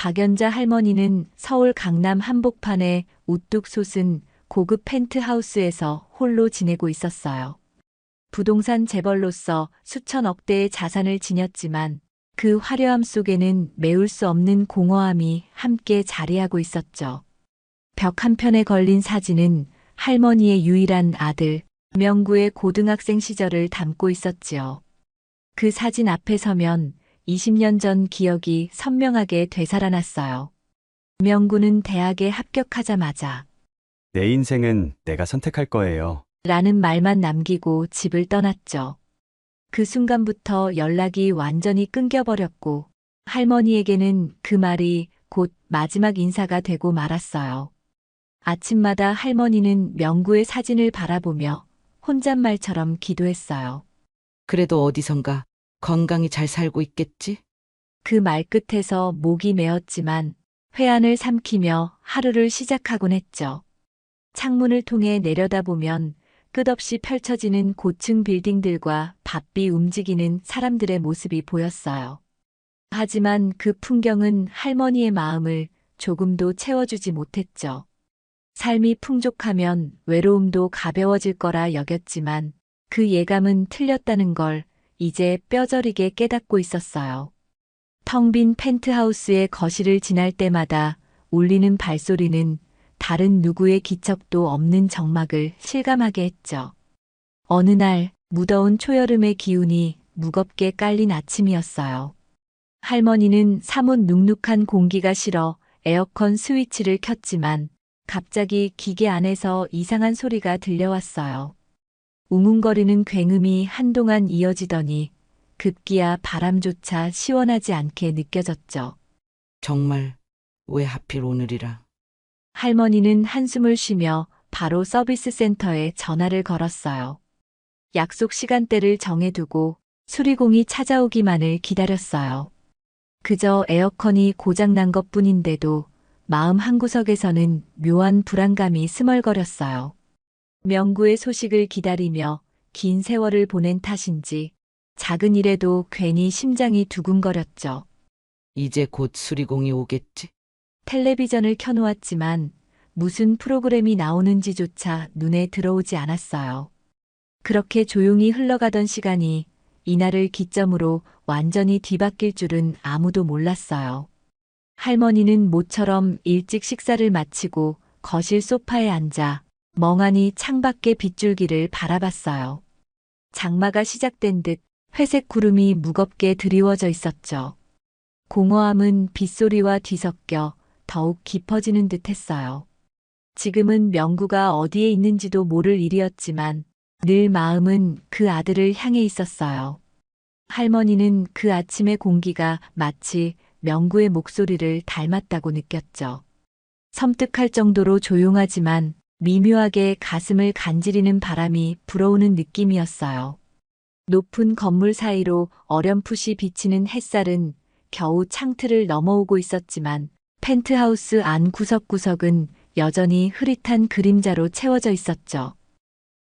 박연자 할머니는 서울 강남 한복판에 우뚝 솟은 고급 펜트하우스에서 홀로 지내고 있었어요. 부동산 재벌로서 수천억 대의 자산을 지녔지만 그 화려함 속에는 메울 수 없는 공허함이 함께 자리하고 있었죠. 벽 한편에 걸린 사진은 할머니의 유일한 아들, 명구의 고등학생 시절을 담고 있었지요. 그 사진 앞에 서면 20년 전 기억이 선명하게 되살아났어요. 명구는 대학에 합격하자마자 내 인생은 내가 선택할 거예요. 라는 말만 남기고 집을 떠났죠. 그 순간부터 연락이 완전히 끊겨버렸고 할머니에게는 그 말이 곧 마지막 인사가 되고 말았어요. 아침마다 할머니는 명구의 사진을 바라보며 혼잣말처럼 기도했어요. 그래도 어디선가 건강히 잘 살고 있겠지? 그 말끝에서 목이 메었지만 회한을 삼키며 하루를 시작하곤 했죠. 창문을 통해 내려다보면 끝없이 펼쳐지는 고층 빌딩들과 바삐 움직이는 사람들의 모습이 보였어요. 하지만 그 풍경은 할머니의 마음을 조금도 채워주지 못했죠. 삶이 풍족하면 외로움도 가벼워질 거라 여겼지만 그 예감은 틀렸다는 걸 이제 뼈저리게 깨닫고 있었어요. 텅 빈 펜트하우스의 거실을 지날 때마다 울리는 발소리는 다른 누구의 기척도 없는 정막을 실감하게 했죠. 어느 날 무더운 초여름의 기운이 무겁게 깔린 아침이었어요. 할머니는 사뭇 눅눅한 공기가 싫어 에어컨 스위치를 켰지만 갑자기 기계 안에서 이상한 소리가 들려왔어요. 웅웅거리는 굉음이 한동안 이어지더니 급기야 바람조차 시원하지 않게 느껴졌죠. 정말 왜 하필 오늘이라. 할머니는 한숨을 쉬며 바로 서비스 센터에 전화를 걸었어요. 약속 시간대를 정해두고 수리공이 찾아오기만을 기다렸어요. 그저 에어컨이 고장난 것뿐인데도 마음 한구석에서는 묘한 불안감이 스멀거렸어요. 명구의 소식을 기다리며 긴 세월을 보낸 탓인지 작은 일에도 괜히 심장이 두근거렸죠. 이제 곧 수리공이 오겠지? 텔레비전을 켜놓았지만 무슨 프로그램이 나오는지조차 눈에 들어오지 않았어요. 그렇게 조용히 흘러가던 시간이 이날을 기점으로 완전히 뒤바뀔 줄은 아무도 몰랐어요. 할머니는 모처럼 일찍 식사를 마치고 거실 소파에 앉아 멍하니 창밖의 빗줄기를 바라봤어요. 장마가 시작된 듯 회색 구름이 무겁게 드리워져 있었죠. 공허함은 빗소리와 뒤섞여 더욱 깊어지는 듯 했어요. 지금은 명구가 어디에 있는지도 모를 일이었지만 늘 마음은 그 아들을 향해 있었어요. 할머니는 그 아침의 공기가 마치 명구의 목소리를 닮았다고 느꼈죠. 섬뜩할 정도로 조용하지만 미묘하게 가슴을 간지리는 바람이 불어오는 느낌이었어요. 높은 건물 사이로 어렴풋이 비치는 햇살은 겨우 창틀을 넘어오고 있었지만 펜트하우스 안 구석구석은 여전히 흐릿한 그림자로 채워져 있었죠.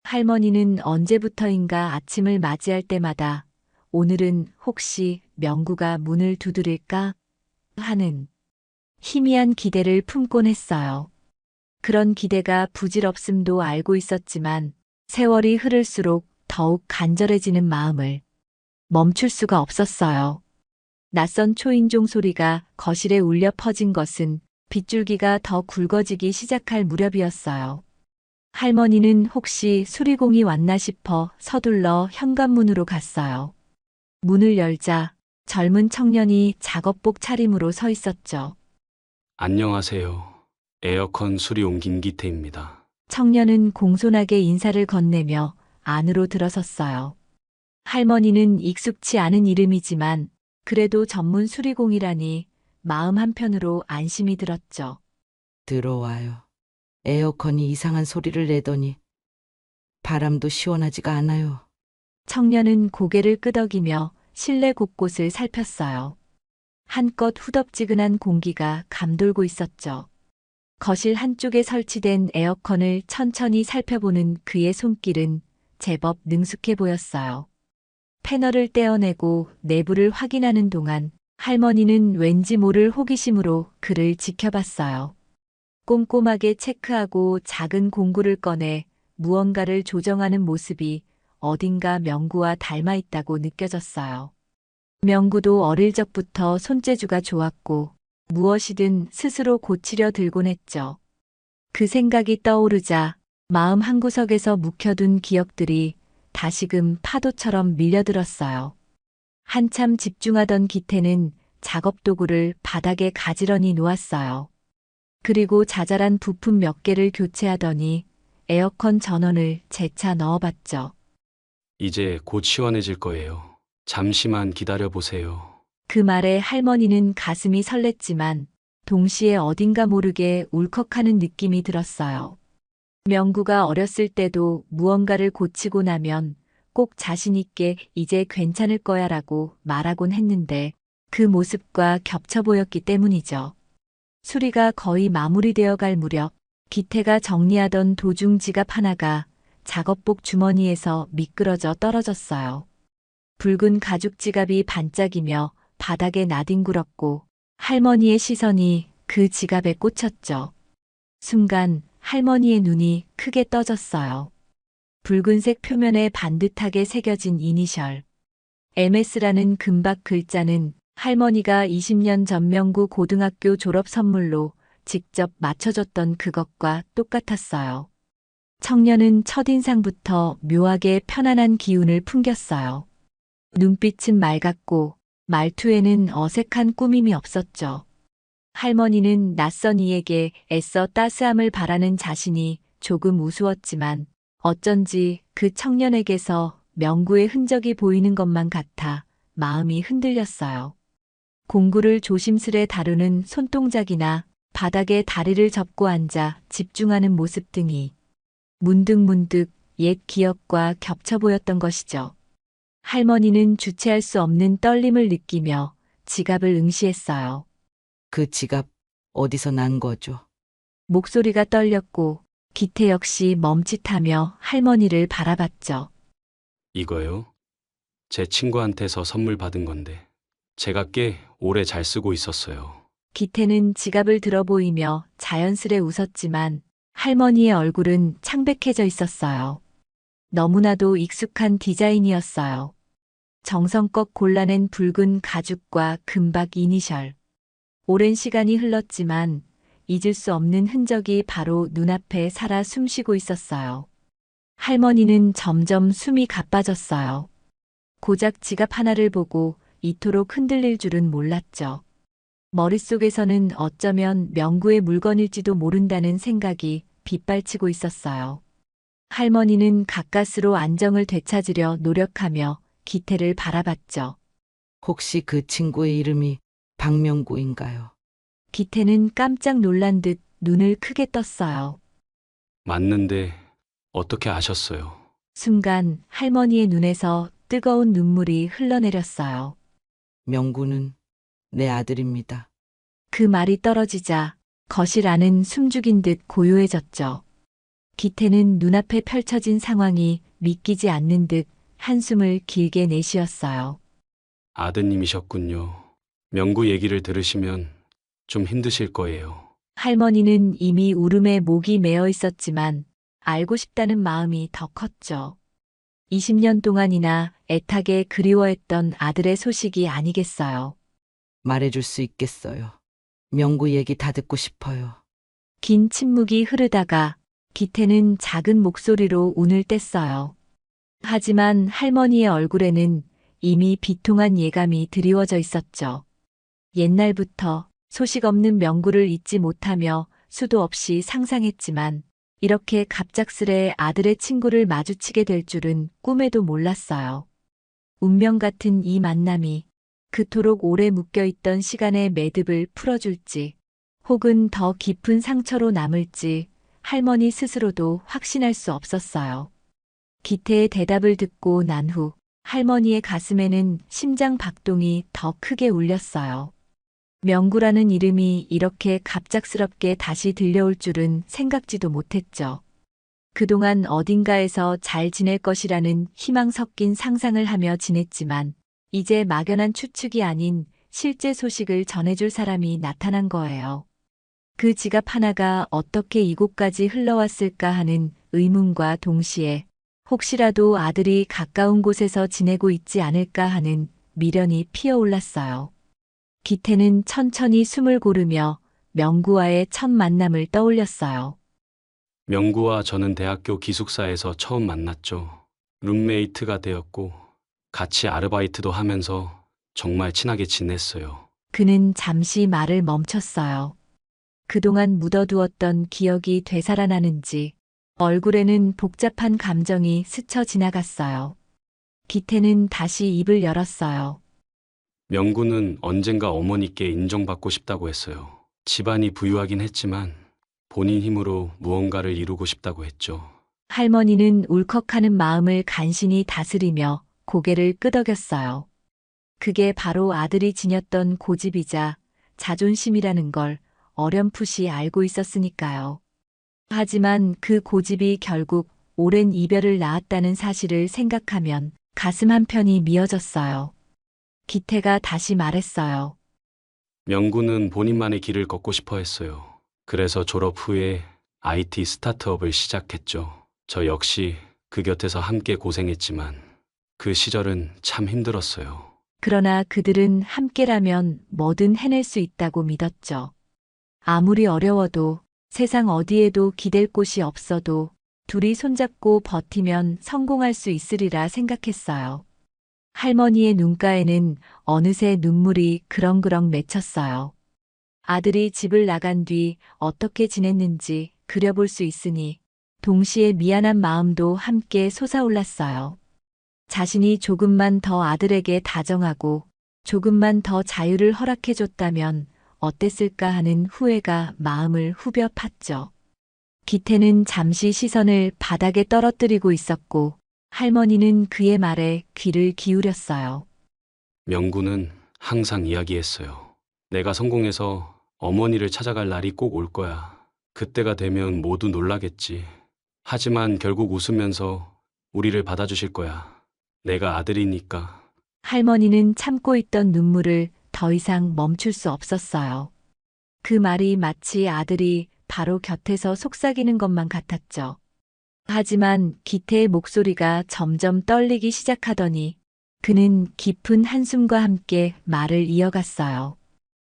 할머니는 언제부터인가 아침을 맞이할 때마다 오늘은 혹시 명구가 문을 두드릴까 하는 희미한 기대를 품곤 했어요. 그런 기대가 부질없음도 알고 있었지만 세월이 흐를수록 더욱 간절해지는 마음을 멈출 수가 없었어요. 낯선 초인종 소리가 거실에 울려 퍼진 것은 빗줄기가 더 굵어지기 시작할 무렵이었어요. 할머니는 혹시 수리공이 왔나 싶어 서둘러 현관문으로 갔어요. 문을 열자 젊은 청년이 작업복 차림으로 서 있었죠. 안녕하세요. 에어컨 수리 온 김기태입니다. 청년은 공손하게 인사를 건네며 안으로 들어섰어요. 할머니는 익숙치 않은 이름이지만 그래도 전문 수리공이라니 마음 한편으로 안심이 들었죠. 들어와요. 에어컨이 이상한 소리를 내더니 바람도 시원하지가 않아요. 청년은 고개를 끄덕이며 실내 곳곳을 살폈어요. 한껏 후덥지근한 공기가 감돌고 있었죠. 거실 한쪽에 설치된 에어컨을 천천히 살펴보는 그의 손길은 제법 능숙해 보였어요. 패널을 떼어내고 내부를 확인하는 동안 할머니는 왠지 모를 호기심으로 그를 지켜봤어요. 꼼꼼하게 체크하고 작은 공구를 꺼내 무언가를 조정하는 모습이 어딘가 명구와 닮아 있다고 느껴졌어요. 명구도 어릴 적부터 손재주가 좋았고 무엇이든 스스로 고치려 들곤 했죠. 그 생각이 떠오르자 마음 한구석에서 묵혀둔 기억들이 다시금 파도처럼 밀려들었어요. 한참 집중하던 기태는 작업 도구를 바닥에 가지런히 놓았어요. 그리고 자잘한 부품 몇 개를 교체하더니 에어컨 전원을 재차 넣어봤죠. 이제 곧 시원해질 거예요. 잠시만 기다려 보세요. 그 말에 할머니는 가슴이 설렜지만 동시에 어딘가 모르게 울컥하는 느낌이 들었어요. 명구가 어렸을 때도 무언가를 고치고 나면 꼭 자신 있게 이제 괜찮을 거야 라고 말하곤 했는데 그 모습과 겹쳐 보였기 때문이죠. 수리가 거의 마무리되어 갈 무렵 기태가 정리하던 도중 지갑 하나가 작업복 주머니에서 미끄러져 떨어졌어요. 붉은 가죽 지갑이 반짝이며 바닥에 나뒹굴었고 할머니의 시선이 그 지갑에 꽂혔죠. 순간 할머니의 눈이 크게 떠졌어요. 붉은색 표면에 반듯하게 새겨진 이니셜 MS라는 금박 글자는 할머니가 20년 전 명구 고등학교 졸업 선물로 직접 맞춰줬던 그것과 똑같았어요. 청년은 첫인상부터 묘하게 편안한 기운을 풍겼어요. 눈빛은 맑았고 말투에는 어색한 꾸밈이 없었죠. 할머니는 낯선 이에게 애써 따스함을 바라는 자신이 조금 우스웠지만 어쩐지 그 청년에게서 명구의 흔적이 보이는 것만 같아 마음이 흔들렸어요. 공구를 조심스레 다루는 손동작이나 바닥에 다리를 접고 앉아 집중하는 모습 등이 문득문득 옛 기억과 겹쳐 보였던 것이죠. 할머니는 주체할 수 없는 떨림을 느끼며 지갑을 응시했어요. 그 지갑 어디서 난 거죠? 목소리가 떨렸고 기태 역시 멈칫하며 할머니를 바라봤죠. 이거요? 제 친구한테서 선물 받은 건데 제가 꽤 오래 잘 쓰고 있었어요. 기태는 지갑을 들어 보이며 자연스레 웃었지만 할머니의 얼굴은 창백해져 있었어요. 너무나도 익숙한 디자인이었어요. 정성껏 골라낸 붉은 가죽과 금박 이니셜. 오랜 시간이 흘렀지만 잊을 수 없는 흔적이 바로 눈앞에 살아 숨쉬고 있었어요. 할머니는 점점 숨이 가빠졌어요. 고작 지갑 하나를 보고 이토록 흔들릴 줄은 몰랐죠. 머릿속에서는 어쩌면 명구의 물건일지도 모른다는 생각이 빗발치고 있었어요. 할머니는 가까스로 안정을 되찾으려 노력하며 기태를 바라봤죠. 혹시 그 친구의 이름이 박명구인가요? 기태는 깜짝 놀란 듯 눈을 크게 떴어요. 맞는데 어떻게 아셨어요? 순간 할머니의 눈에서 뜨거운 눈물이 흘러내렸어요. 명구는 내 아들입니다. 그 말이 떨어지자 거실 안은 숨죽인 듯 고요해졌죠. 기태는 눈앞에 펼쳐진 상황이 믿기지 않는 듯 한숨을 길게 내쉬었어요. 아드님이셨군요. 명구 얘기를 들으시면 좀 힘드실 거예요. 할머니는 이미 울음에 목이 메어 있었지만 알고 싶다는 마음이 더 컸죠. 20년 동안이나 애타게 그리워했던 아들의 소식이 아니겠어요. 말해줄 수 있겠어요. 명구 얘기 다 듣고 싶어요. 긴 침묵이 흐르다가 기태는 작은 목소리로 운을 뗐어요. 하지만 할머니의 얼굴에는 이미 비통한 예감이 드리워져 있었죠. 옛날부터 소식 없는 명구를 잊지 못하며 수도 없이 상상했지만 이렇게 갑작스레 아들의 친구를 마주치게 될 줄은 꿈에도 몰랐어요. 운명 같은 이 만남이 그토록 오래 묶여있던 시간의 매듭을 풀어줄지 혹은 더 깊은 상처로 남을지 할머니 스스로도 확신할 수 없었어요. 기태의 대답을 듣고 난 후 할머니의 가슴에는 심장 박동이 더 크게 울렸어요. 명구라는 이름이 이렇게 갑작스럽게 다시 들려올 줄은 생각지도 못했죠. 그동안 어딘가에서 잘 지낼 것이라는 희망 섞인 상상을 하며 지냈지만 이제 막연한 추측이 아닌 실제 소식을 전해줄 사람이 나타난 거예요. 그 지갑 하나가 어떻게 이곳까지 흘러왔을까 하는 의문과 동시에 혹시라도 아들이 가까운 곳에서 지내고 있지 않을까 하는 미련이 피어올랐어요. 기태는 천천히 숨을 고르며 명구와의 첫 만남을 떠올렸어요. 명구와 저는 대학교 기숙사에서 처음 만났죠. 룸메이트가 되었고 같이 아르바이트도 하면서 정말 친하게 지냈어요. 그는 잠시 말을 멈췄어요. 그동안 묻어두었던 기억이 되살아나는지 얼굴에는 복잡한 감정이 스쳐 지나갔어요. 기태는 다시 입을 열었어요. 명구는 언젠가 어머니께 인정받고 싶다고 했어요. 집안이 부유하긴 했지만 본인 힘으로 무언가를 이루고 싶다고 했죠. 할머니는 울컥하는 마음을 간신히 다스리며 고개를 끄덕였어요. 그게 바로 아들이 지녔던 고집이자 자존심이라는 걸 어렴풋이 알고 있었으니까요. 하지만 그 고집이 결국 오랜 이별을 낳았다는 사실을 생각하면 가슴 한편이 미어졌어요. 기태가 다시 말했어요. 명구는 본인만의 길을 걷고 싶어 했어요. 그래서 졸업 후에 IT 스타트업을 시작했죠. 저 역시 그 곁에서 함께 고생했지만 그 시절은 참 힘들었어요. 그러나 그들은 함께라면 뭐든 해낼 수 있다고 믿었죠. 아무리 어려워도 세상 어디에도 기댈 곳이 없어도 둘이 손잡고 버티면 성공할 수 있으리라 생각했어요. 할머니의 눈가에는 어느새 눈물이 그렁그렁 맺혔어요. 아들이 집을 나간 뒤 어떻게 지냈는지 그려볼 수 있으니 동시에 미안한 마음도 함께 솟아올랐어요. 자신이 조금만 더 아들에게 다정하고 조금만 더 자유를 허락해줬다면 어땠을까 하는 후회가 마음을 후벼 팠죠. 기태는 잠시 시선을 바닥에 떨어뜨리고 있었고 할머니는 그의 말에 귀를 기울였어요. 명구는 항상 이야기했어요. 내가 성공해서 어머니를 찾아갈 날이 꼭 올 거야. 그때가 되면 모두 놀라겠지. 하지만 결국 웃으면서 우리를 받아주실 거야. 내가 아들이니까. 할머니는 참고 있던 눈물을 더 이상 멈출 수 없었어요. 그 말이 마치 아들이 바로 곁에서 속삭이는 것만 같았죠. 하지만 기태의 목소리가 점점 떨리기 시작하더니 그는 깊은 한숨과 함께 말을 이어갔어요.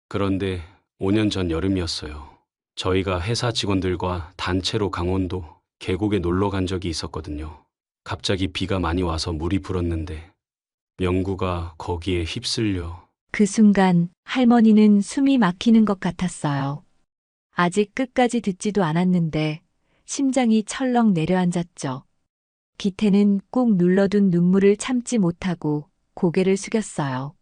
그런데 5년 전 여름이었어요. 저희가 회사 직원들과 단체로 강원도 계곡에 놀러 간 적이 있었거든요. 갑자기 비가 많이 와서 물이 불었는데 명구가 거기에 휩쓸려. 그 순간 할머니는 숨이 막히는 것 같았어요. 아직 끝까지 듣지도 않았는데 심장이 철렁 내려앉았죠. 기태는 꾹 눌러둔 눈물을 참지 못하고 고개를 숙였어요.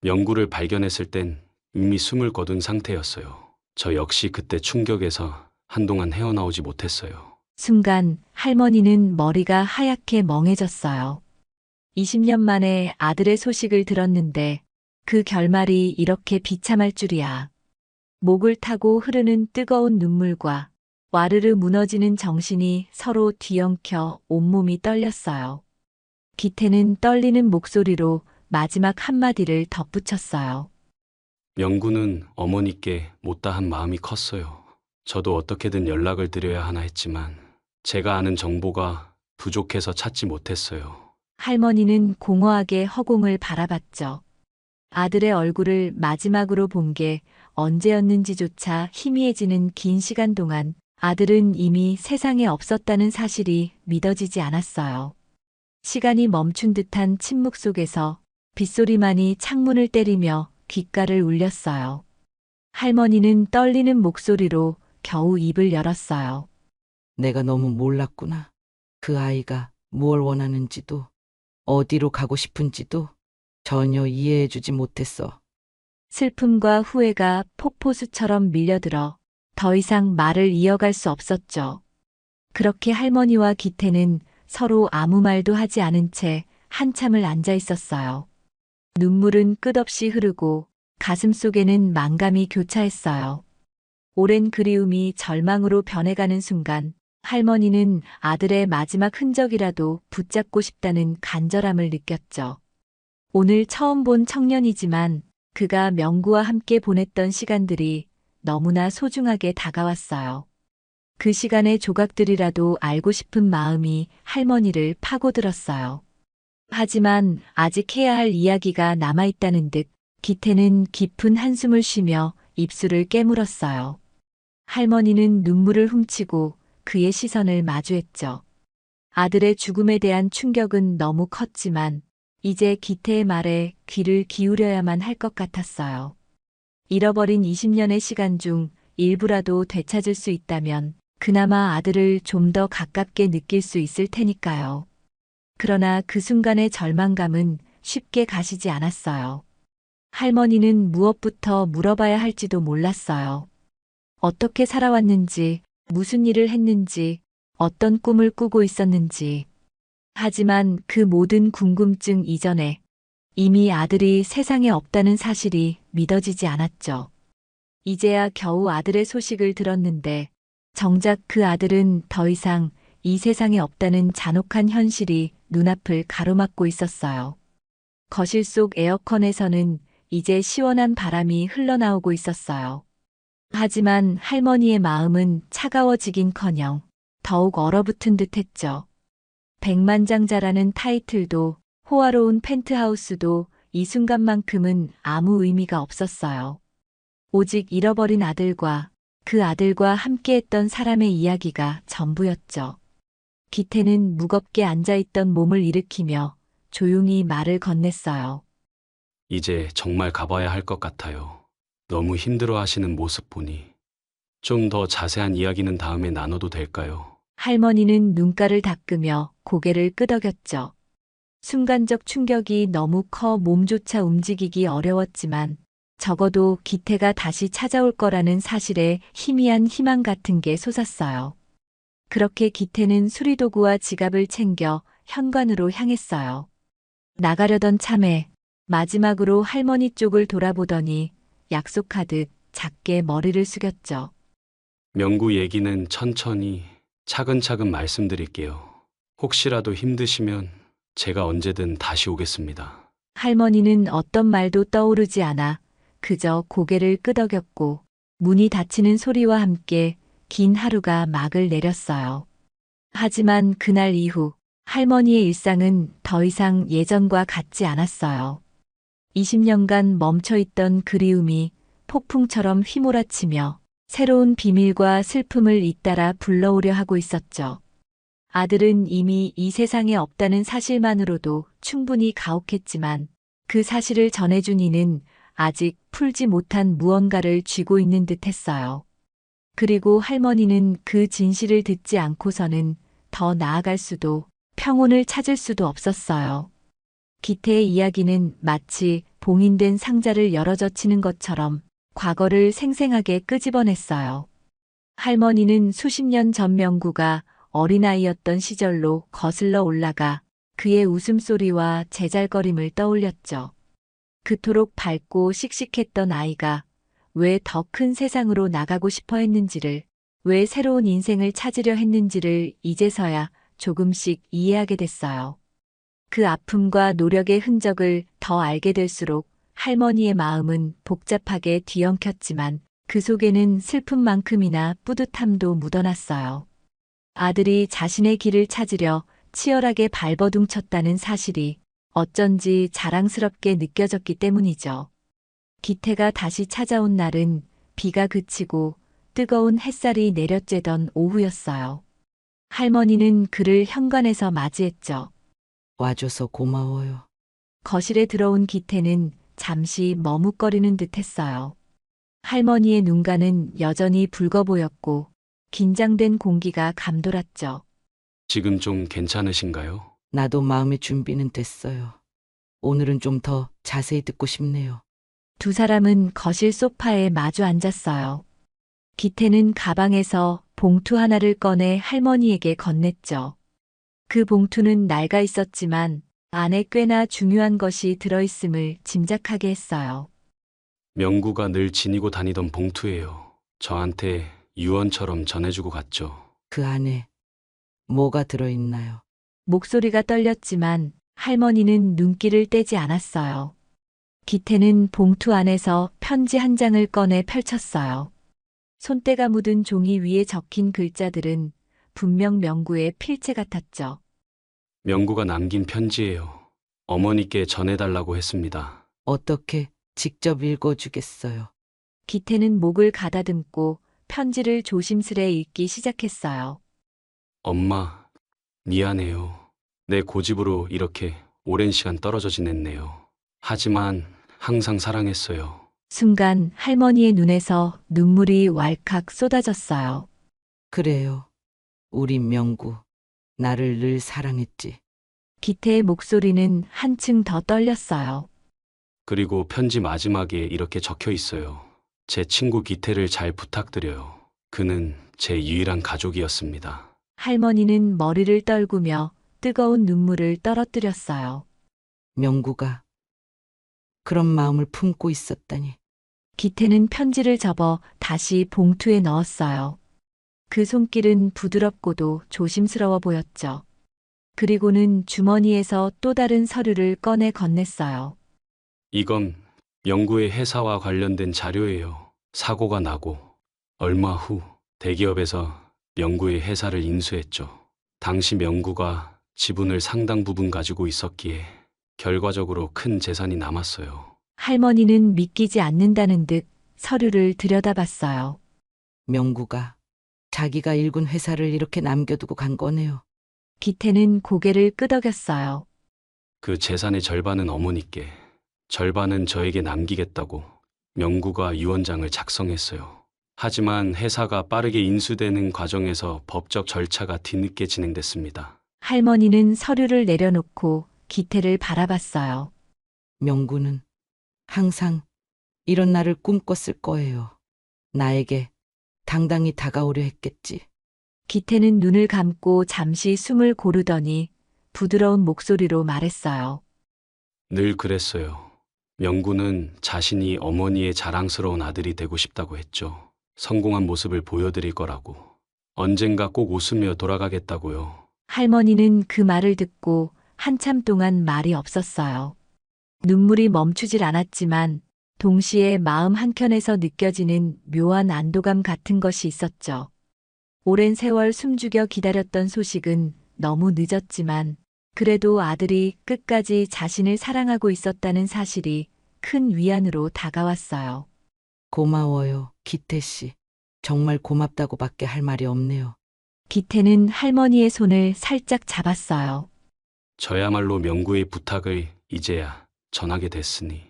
명구를 발견했을 땐 이미 숨을 거둔 상태였어요. 저 역시 그때 충격에서 한동안 헤어나오지 못했어요. 순간 할머니는 머리가 하얗게 멍해졌어요. 20년 만에 아들의 소식을 들었는데 그 결말이 이렇게 비참할 줄이야. 목을 타고 흐르는 뜨거운 눈물과 와르르 무너지는 정신이 서로 뒤엉켜 온몸이 떨렸어요. 기태는 떨리는 목소리로 마지막 한마디를 덧붙였어요. 명구는 어머니께 못다한 마음이 컸어요. 저도 어떻게든 연락을 드려야 하나 했지만 제가 아는 정보가 부족해서 찾지 못했어요. 할머니는 공허하게 허공을 바라봤죠. 아들의 얼굴을 마지막으로 본 게 언제였는지조차 희미해지는 긴 시간 동안 아들은 이미 세상에 없었다는 사실이 믿어지지 않았어요. 시간이 멈춘 듯한 침묵 속에서 빗소리만이 창문을 때리며 귓가를 울렸어요. 할머니는 떨리는 목소리로 겨우 입을 열었어요. 내가 너무 몰랐구나. 그 아이가 무엇 원하는지도 어디로 가고 싶은지도 전혀 이해해주지 못했어. 슬픔과 후회가 폭포수처럼 밀려들어 더 이상 말을 이어갈 수 없었죠. 그렇게 할머니와 기태는 서로 아무 말도 하지 않은 채 한참을 앉아 있었어요. 눈물은 끝없이 흐르고 가슴 속에는 만감이 교차했어요. 오랜 그리움이 절망으로 변해가는 순간 할머니는 아들의 마지막 흔적이라도 붙잡고 싶다는 간절함을 느꼈죠. 오늘 처음 본 청년이지만 그가 명구와 함께 보냈던 시간들이 너무나 소중하게 다가왔어요. 그 시간의 조각들이라도 알고 싶은 마음이 할머니를 파고들었어요. 하지만 아직 해야 할 이야기가 남아있다는 듯 기태는 깊은 한숨을 쉬며 입술을 깨물었어요. 할머니는 눈물을 훔치고 그의 시선을 마주했죠. 아들의 죽음에 대한 충격은 너무 컸지만 이제 기태의 말에 귀를 기울여야만 할 것 같았어요. 잃어버린 20년의 시간 중 일부라도 되찾을 수 있다면 그나마 아들을 좀 더 가깝게 느낄 수 있을 테니까요. 그러나 그 순간의 절망감은 쉽게 가시지 않았어요. 할머니는 무엇부터 물어봐야 할지도 몰랐어요. 어떻게 살아왔는지, 무슨 일을 했는지, 어떤 꿈을 꾸고 있었는지. 하지만 그 모든 궁금증 이전에 이미 아들이 세상에 없다는 사실이 믿어지지 않았죠. 이제야 겨우 아들의 소식을 들었는데 정작 그 아들은 더 이상 이 세상에 없다는 잔혹한 현실이 눈앞을 가로막고 있었어요. 거실 속 에어컨에서는 이제 시원한 바람이 흘러나오고 있었어요. 하지만 할머니의 마음은 차가워지긴커녕 더욱 얼어붙은 듯 했죠. 백만장자라는 타이틀도 호화로운 펜트하우스도 이 순간만큼은 아무 의미가 없었어요. 오직 잃어버린 아들과 그 아들과 함께했던 사람의 이야기가 전부였죠. 기태는 무겁게 앉아있던 몸을 일으키며 조용히 말을 건넸어요. 이제 정말 가봐야 할 것 같아요. 너무 힘들어 하시는 모습 보니. 좀 더 자세한 이야기는 다음에 나눠도 될까요? 할머니는 눈가를 닦으며 고개를 끄덕였죠. 순간적 충격이 너무 커 몸조차 움직이기 어려웠지만 적어도 기태가 다시 찾아올 거라는 사실에 희미한 희망 같은 게 솟았어요. 그렇게 기태는 수리도구와 지갑을 챙겨 현관으로 향했어요. 나가려던 참에 마지막으로 할머니 쪽을 돌아보더니 약속하듯 작게 머리를 숙였죠. 명구 얘기는 천천히 차근차근 말씀드릴게요. 혹시라도 힘드시면 제가 언제든 다시 오겠습니다. 할머니는 어떤 말도 떠오르지 않아 그저 고개를 끄덕였고 문이 닫히는 소리와 함께 긴 하루가 막을 내렸어요. 하지만 그날 이후 할머니의 일상은 더 이상 예전과 같지 않았어요. 20년간 멈춰있던 그리움이 폭풍처럼 휘몰아치며 새로운 비밀과 슬픔을 잇따라 불러오려 하고 있었죠. 아들은 이미 이 세상에 없다는 사실만으로도 충분히 가혹했지만 그 사실을 전해준 이는 아직 풀지 못한 무언가를 쥐고 있는 듯 했어요. 그리고 할머니는 그 진실을 듣지 않고서는 더 나아갈 수도 평온을 찾을 수도 없었어요. 기태의 이야기는 마치 봉인된 상자를 열어젖히는 것처럼 과거를 생생하게 끄집어냈어요. 할머니는 수십 년 전 명구가 어린아이였던 시절로 거슬러 올라가 그의 웃음소리와 제잘거림을 떠올렸죠. 그토록 밝고 씩씩했던 아이가 왜 더 큰 세상으로 나가고 싶어 했는지를, 왜 새로운 인생을 찾으려 했는지를 이제서야 조금씩 이해하게 됐어요. 그 아픔과 노력의 흔적을 더 알게 될수록 할머니의 마음은 복잡하게 뒤엉켰지만 그 속에는 슬픔만큼이나 뿌듯함도 묻어났어요. 아들이 자신의 길을 찾으려 치열하게 발버둥쳤다는 사실이 어쩐지 자랑스럽게 느껴졌기 때문이죠. 기태가 다시 찾아온 날은 비가 그치고 뜨거운 햇살이 내려쬐던 오후였어요. 할머니는 그를 현관에서 맞이했죠. 와줘서 고마워요. 거실에 들어온 기태는 잠시 머뭇거리는 듯 했어요. 할머니의 눈가는 여전히 붉어 보였고 긴장된 공기가 감돌았죠. 지금 좀 괜찮으신가요? 나도 마음의 준비는 됐어요. 오늘은 좀 더 자세히 듣고 싶네요. 두 사람은 거실 소파에 마주 앉았어요. 기태는 가방에서 봉투 하나를 꺼내 할머니에게 건넸죠. 그 봉투는 낡아 있었지만 안에 꽤나 중요한 것이 들어있음을 짐작하게 했어요. 명구가 늘 지니고 다니던 봉투예요. 저한테 유언처럼 전해주고 갔죠. 그 안에 뭐가 들어있나요? 목소리가 떨렸지만 할머니는 눈길을 떼지 않았어요. 기태는 봉투 안에서 편지 한 장을 꺼내 펼쳤어요. 손때가 묻은 종이 위에 적힌 글자들은 분명 명구의 필체 같았죠. 명구가 남긴 편지예요. 어머니께 전해달라고 했습니다. 어떻게 직접 읽어주겠어요. 기태는 목을 가다듬고 편지를 조심스레 읽기 시작했어요. 엄마, 미안해요. 내 고집으로 이렇게 오랜 시간 떨어져 지냈네요. 하지만 항상 사랑했어요. 순간 할머니의 눈에서 눈물이 왈칵 쏟아졌어요. 그래요. 우리 명구, 나를 늘 사랑했지. 기태의 목소리는 한층 더 떨렸어요. 그리고 편지 마지막에 이렇게 적혀 있어요. 제 친구 기태를 잘 부탁드려요. 그는 제 유일한 가족이었습니다. 할머니는 머리를 떨구며 뜨거운 눈물을 떨어뜨렸어요. 명구가 그런 마음을 품고 있었다니. 기태는 편지를 접어 다시 봉투에 넣었어요. 그 손길은 부드럽고도 조심스러워 보였죠. 그리고는 주머니에서 또 다른 서류를 꺼내 건넸어요. 이건 명구의 회사와 관련된 자료예요. 사고가 나고 얼마 후 대기업에서 명구의 회사를 인수했죠. 당시 명구가 지분을 상당 부분 가지고 있었기에 결과적으로 큰 재산이 남았어요. 할머니는 믿기지 않는다는 듯 서류를 들여다봤어요. 명구가 자기가 일군 회사를 이렇게 남겨두고 간 거네요. 기태는 고개를 끄덕였어요. 그 재산의 절반은 어머니께, 절반은 저에게 남기겠다고 명구가 유언장을 작성했어요. 하지만 회사가 빠르게 인수되는 과정에서 법적 절차가 뒤늦게 진행됐습니다. 할머니는 서류를 내려놓고 기태를 바라봤어요. 명구는 항상 이런 날을 꿈꿨을 거예요. 나에게 당당히 다가오려 했겠지. 기태는 눈을 감고 잠시 숨을 고르더니 부드러운 목소리로 말했어요. 늘 그랬어요. 명구는 자신이 어머니의 자랑스러운 아들이 되고 싶다고 했죠. 성공한 모습을 보여드릴 거라고. 언젠가 꼭 웃으며 돌아가겠다고요. 할머니는 그 말을 듣고 한참 동안 말이 없었어요. 눈물이 멈추질 않았지만 동시에 마음 한켠에서 느껴지는 묘한 안도감 같은 것이 있었죠. 오랜 세월 숨죽여 기다렸던 소식은 너무 늦었지만 그래도 아들이 끝까지 자신을 사랑하고 있었다는 사실이 큰 위안으로 다가왔어요. 고마워요, 기태 씨. 정말 고맙다고밖에 할 말이 없네요. 기태는 할머니의 손을 살짝 잡았어요. 저야말로 명구의 부탁을 이제야 전하게 됐으니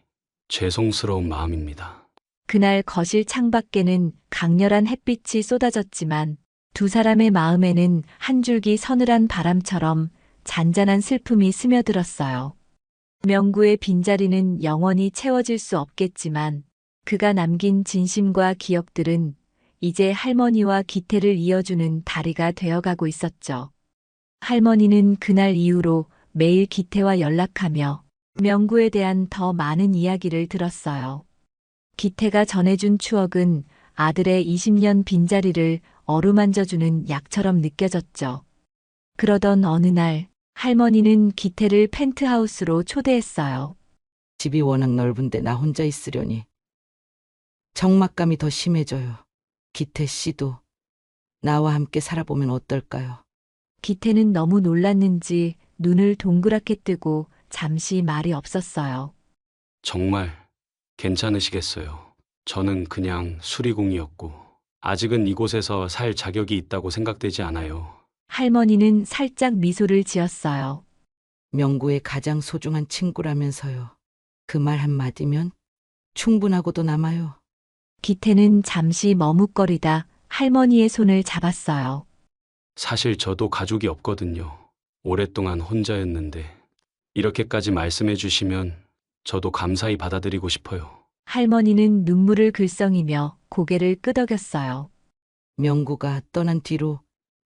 죄송스러운 마음입니다. 그날 거실 창밖에는 강렬한 햇빛이 쏟아졌지만 두 사람의 마음에는 한 줄기 서늘한 바람처럼 잔잔한 슬픔이 스며들었어요. 명구의 빈자리는 영원히 채워질 수 없겠지만 그가 남긴 진심과 기억들은 이제 할머니와 기태를 이어주는 다리가 되어가고 있었죠. 할머니는 그날 이후로 매일 기태와 연락하며 명구에 대한 더 많은 이야기를 들었어요. 기태가 전해준 추억은 아들의 20년 빈자리를 어루만져주는 약처럼 느껴졌죠. 그러던 어느 날 할머니는 기태를 펜트하우스로 초대했어요. 집이 워낙 넓은데 나 혼자 있으려니 적막감이 더 심해져요. 기태 씨도 나와 함께 살아보면 어떨까요? 기태는 너무 놀랐는지 눈을 동그랗게 뜨고 잠시 말이 없었어요. 정말 괜찮으시겠어요? 저는 그냥 수리공이었고 아직은 이곳에서 살 자격이 있다고 생각되지 않아요. 할머니는 살짝 미소를 지었어요. 명구의 가장 소중한 친구라면서요. 그 말 한마디면 충분하고도 남아요. 기태는 잠시 머뭇거리다 할머니의 손을 잡았어요. 사실 저도 가족이 없거든요. 오랫동안 혼자였는데 이렇게까지 말씀해 주시면 저도 감사히 받아들이고 싶어요. 할머니는 눈물을 글썽이며 고개를 끄덕였어요. 명구가 떠난 뒤로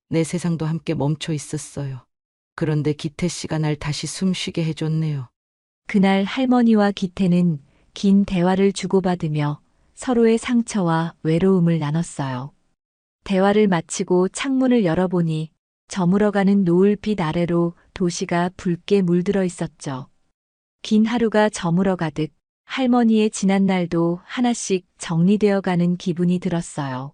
내 세상도 함께 멈춰 있었어요. 그런데 기태 씨가 날 다시 숨쉬게 해줬네요. 그날 할머니와 기태는 긴 대화를 주고받으며 서로의 상처와 외로움을 나눴어요. 대화를 마치고 창문을 열어보니 저물어가는 노을빛 아래로 도시가 붉게 물들어 있었죠. 긴 하루가 저물어가듯 할머니의 지난 날도 하나씩 정리되어 가는 기분이 들었어요.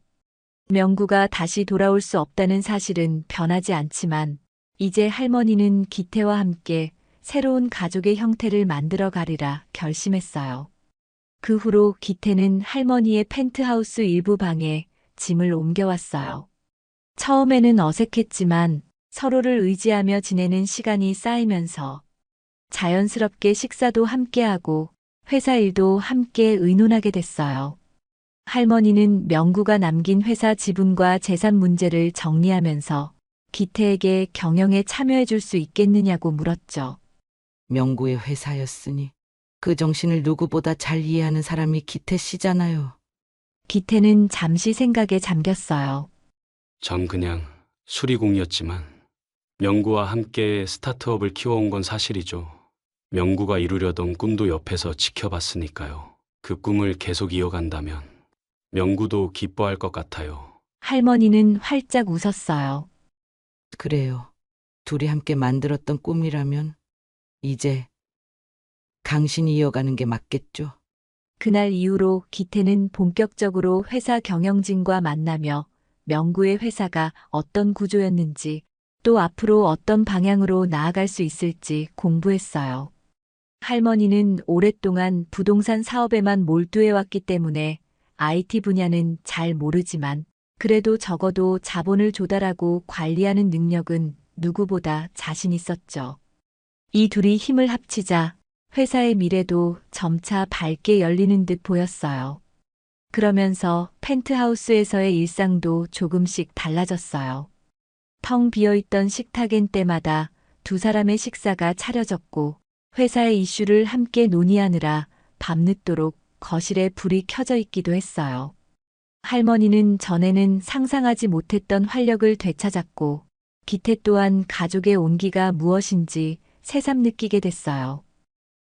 명구가 다시 돌아올 수 없다는 사실은 변하지 않지만 이제 할머니는 기태와 함께 새로운 가족의 형태를 만들어 가리라 결심했어요. 그 후로 기태는 할머니의 펜트하우스 일부 방에 짐을 옮겨왔어요. 처음에는 어색했지만 서로를 의지하며 지내는 시간이 쌓이면서 자연스럽게 식사도 함께하고 회사 일도 함께 의논하게 됐어요. 할머니는 명구가 남긴 회사 지분과 재산 문제를 정리하면서 기태에게 경영에 참여해 줄 수 있겠느냐고 물었죠. 명구의 회사였으니 그 정신을 누구보다 잘 이해하는 사람이 기태 씨잖아요. 기태는 잠시 생각에 잠겼어요. 전 그냥 수리공이었지만 명구와 함께 스타트업을 키워온 건 사실이죠. 명구가 이루려던 꿈도 옆에서 지켜봤으니까요. 그 꿈을 계속 이어간다면 명구도 기뻐할 것 같아요. 할머니는 활짝 웃었어요. 그래요. 둘이 함께 만들었던 꿈이라면 이제 강신이 이어가는 게 맞겠죠. 그날 이후로 기태는 본격적으로 회사 경영진과 만나며 명구의 회사가 어떤 구조였는지 또 앞으로 어떤 방향으로 나아갈 수 있을지 공부했어요. 할머니는 오랫동안 부동산 사업에만 몰두해왔기 때문에 IT 분야는 잘 모르지만 그래도 적어도 자본을 조달하고 관리하는 능력은 누구보다 자신 있었죠. 이 둘이 힘을 합치자 회사의 미래도 점차 밝게 열리는 듯 보였어요. 그러면서 펜트하우스에서의 일상도 조금씩 달라졌어요. 텅 비어있던 식탁엔 때마다 두 사람의 식사가 차려졌고 회사의 이슈를 함께 논의하느라 밤늦도록 거실에 불이 켜져 있기도 했어요. 할머니는 전에는 상상하지 못했던 활력을 되찾았고 기태 또한 가족의 온기가 무엇인지 새삼 느끼게 됐어요.